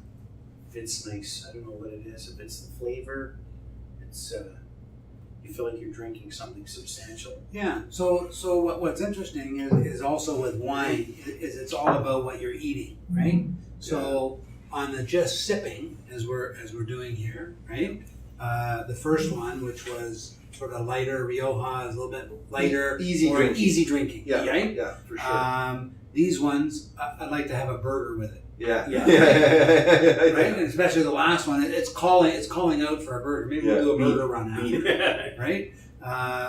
it's nice. I don't know what it is. If it's the flavor, it's you feel like you're drinking something substantial. Yeah. So what's interesting is also with wine is it's all about what you're eating, right? So on the just sipping, as we're doing here, right? The first one, which was sort of lighter, Rioja is a little bit lighter, Easy more drinking. easy drinking, Yeah, right? yeah, for sure. These ones, I'd like to have a burger with it, Yeah. right? And especially the last one, it's calling out for a burger. Maybe we'll Yeah, do a meat. burger run after, right?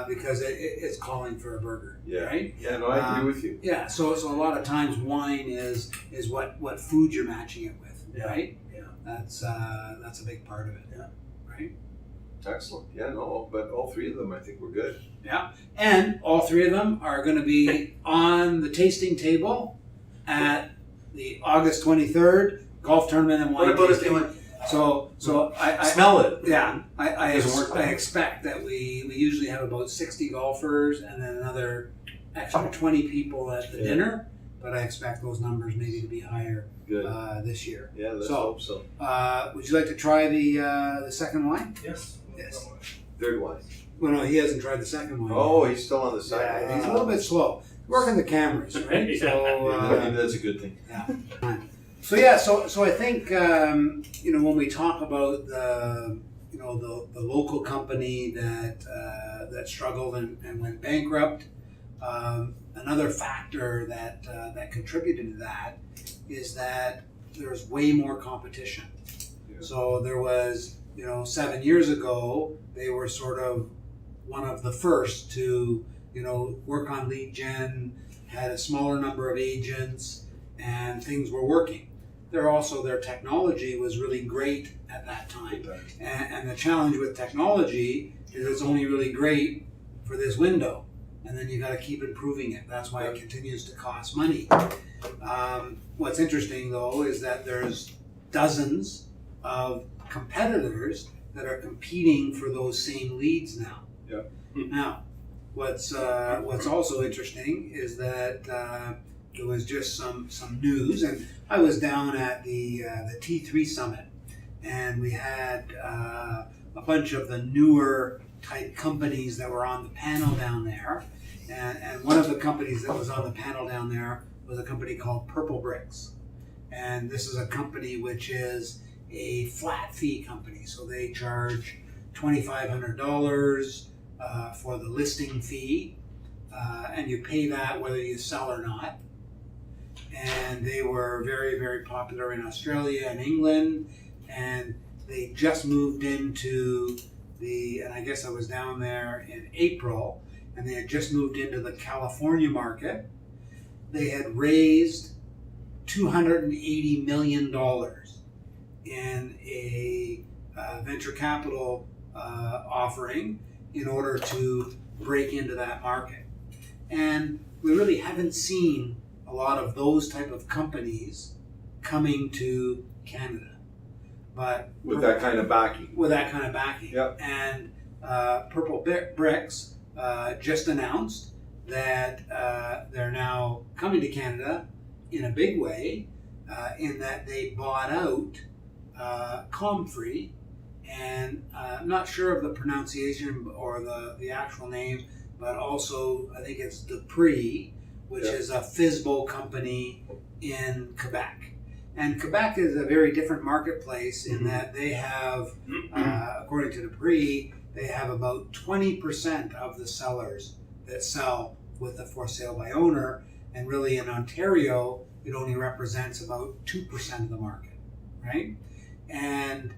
Because it's calling for a burger, Yeah. right? Yeah, no, I agree with you. Yeah, so a lot of times wine is what food you're matching it with, Yeah. right? Yeah. That's a big part of it, right? Excellent. Yeah, no, but all three of them, I think we're good. Yeah, and all three of them are going to be on the tasting table at the August 23rd golf tournament and wine tasting. So I Smell it. Yeah, I Doesn't work that way. expect that we usually have about 60 golfers and then another extra 20 people at the dinner, but I expect those numbers maybe to be higher Good. this year. Yeah, let's So- hope so. Would you like to try the second wine? Yes. Yes. Third one. Well, no, he hasn't tried the second one. Oh, he's still on the side. Yeah, he's a little bit slow. Working the cameras, right? Yeah. So, Maybe that's a good thing. So I think when we talk about the local company that struggled and went bankrupt, another factor that contributed to that is that there's way more competition. Yeah. So there was 7 years ago they were sort of one of the first to work on lead gen, had a smaller number of agents, and things were working. Their technology was really great at that time. And the challenge with technology is it's only really great for this window. And then you got to keep improving it. That's why it continues to cost money. What's interesting though is that there's dozens of competitors that are competing for those same leads now. Yeah. Now, what's also interesting is that there was just some news, and I was down at the T3 Summit, and we had a bunch of the newer type companies that were on the panel down there, and one of the companies that was on the panel down there was a company called Purple Bricks, and this is a company which is a flat fee company, so they charge $2,500 for the listing fee, and you pay that whether you sell or not. And they were very, very popular in Australia and England, and they just moved into and I guess I was down there in April, and they had just moved into the California market. They had raised $280 million in a venture capital offering in order to break into that market. And we really haven't seen a lot of those type of companies coming to Canada. But With that kind of backing. Yep. And Purple Bricks just announced that they're now coming to Canada in a big way, in that they bought out Comfrey, and I'm not sure of the pronunciation or the actual name, but also I think it's Dupree, which is a FISBO company in Quebec. And Quebec is a very different marketplace in that they have, according to Dupree, they have about 20% of the sellers that sell with the for sale by owner, and really in Ontario, it only represents about 2% of the market, right? And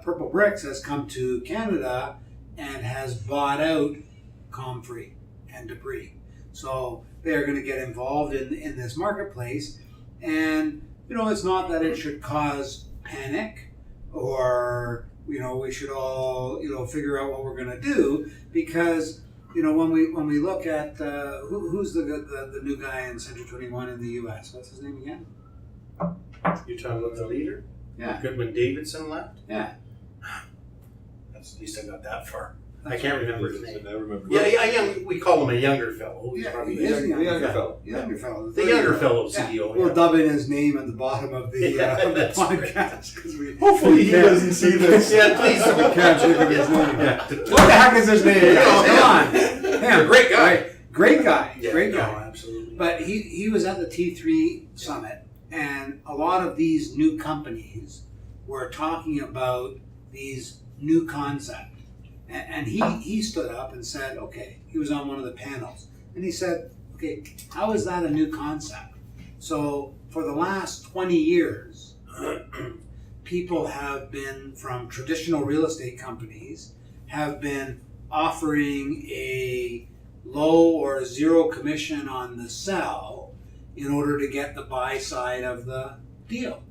Purple Bricks has come to Canada and has bought out Comfrey and Debris. So they're going to get involved in this marketplace. And, it's not that it should cause panic or, we should all, figure out what we're going to do, because, when we look at who's the new guy in Century 21 in the U.S., what's his name again? You're talking about the leader? Yeah. When Davidson left? Yeah. At least I got that far. I can't remember his name. I remember. We call him a younger fellow. He's Yeah, probably he is the a younger fellow. Younger fellow. The younger fellow Yeah. CEO. We'll Yeah. dub in his name at the bottom of the, Yeah, of the that's podcast. 'Cause we Hopefully he can't- doesn't see this. Yeah, please we don't. can't think of his name. Yeah. What the heck is his name? Come on. Him. Great guy. Great guy. Yeah, Great no, guy. absolutely. But he was at the T3 summit, and a lot of these new companies were talking about these new concepts. And he stood up and said, okay, he was on one of the panels, and he said, okay, how is that a new concept? So for the last 20 years, people have been, from traditional real estate companies, have been offering a low or zero commission on the sell in order to get the buy side of the deal.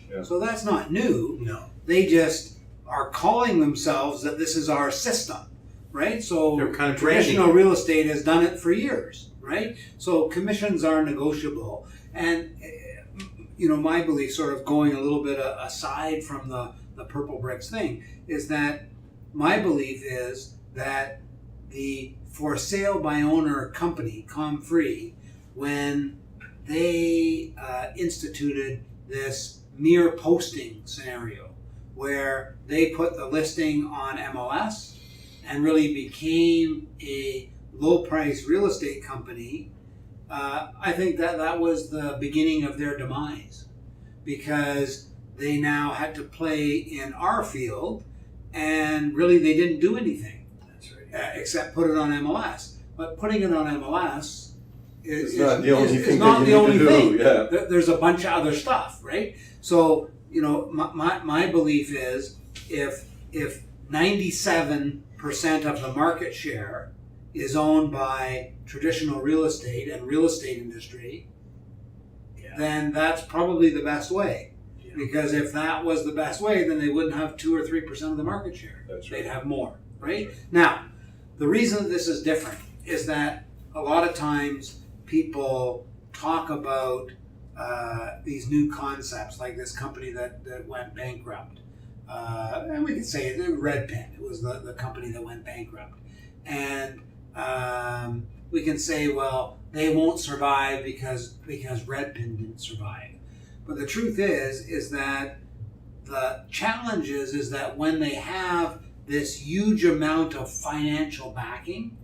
Yeah. So that's not new. No. They just are calling themselves that this is our system, right? So They're kind of traditional branding. real estate has done it for years, right? So commissions are negotiable. And, my belief, sort of going a little bit aside from the Purple Bricks thing, is that my belief is that the for sale by owner company, Comfrey, when they instituted this mere posting scenario where they put the listing on MLS and really became a low price real estate company, I think that was the beginning of their demise, because they now had to play in our field, and really they didn't do anything. That's right. Except put it on MLS. But putting it on MLS It's not the only thing not that the you only need to thing. do. Yeah. There's a bunch of other stuff, right? So, my belief is if 97% of the market share is owned by traditional real estate and real estate industry, Yeah. then that's probably the best way. Yeah. Because if that was the best way, then they wouldn't have 2 or 3% of the market share. That's right. They'd have more, right? Now, the reason that this is different is that a lot of times people talk about these new concepts, like this company that went bankrupt. And we could say it, Redpin, it was the company that went bankrupt. And we can say, well, they won't survive because Redpin didn't survive. But the truth is that the challenge is that when they have this huge amount of financial backing,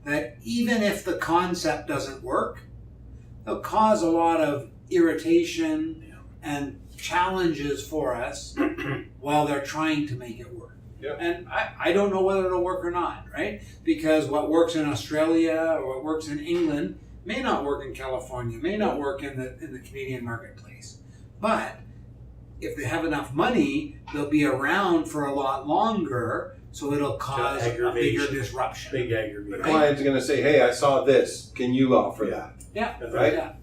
that even if the concept doesn't work, it'll cause a lot of irritation and challenges for us while they're trying to make it work. Yeah. And I don't know whether it'll work or not, right? Because what works in Australia or what works in England may not work in California, may not work in the Canadian marketplace. But if they have enough money, they'll be around for a lot longer, so it'll cause a bigger Aggravation. disruption. Big The aggregate. client's going to say, "Hey, I saw this. Can you offer that?" Yeah, Right? Yeah.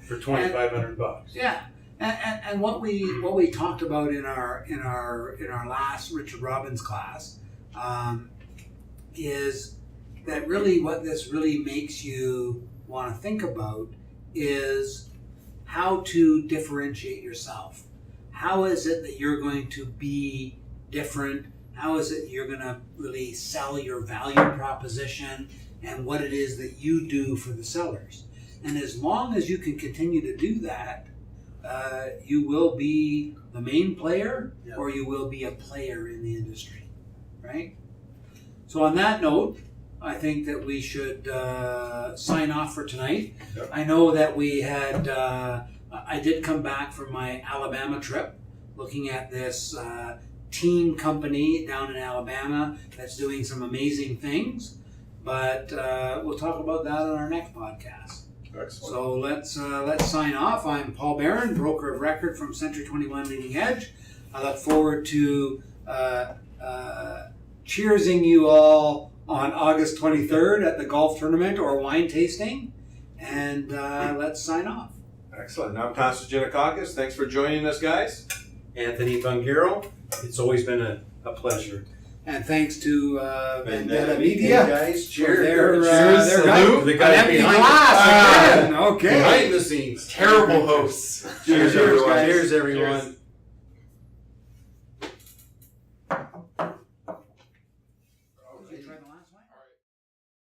For $2,500. Yeah, and what we talked about in our last Richard Robbins class is that really what this really makes you want to think about is how to differentiate yourself. How is it that you're going to be different? How is it you're going to really sell your value proposition and what it is that you do for the sellers? And as long as you can continue to do that, you will be the main player, Yeah. or you will be a player in the industry, right? So on that note, I think that we should sign off for tonight. Yep. I know that we had, I did come back from my Alabama trip, looking at this team company down in Alabama that's doing some amazing things. but we'll talk about that on our next podcast. Excellent. So let's sign off. I'm Paul Barron, broker of record from Century 21 Leading Edge. I look forward to cheersing you all on August 23rd at the golf tournament or wine tasting. And let's sign off. Excellent. I'm Pastor Giannakakis. Thanks for joining us, guys. Anthony Bungiro, it's always been a pleasure. And thanks to Vendetta Hey Media guys, for cheers. their Cheers. guide. The guy An empty behind glass the- again. Okay. Behind the scenes. Terrible hosts. Cheers, Cheers, everyone. guys. Cheers, everyone.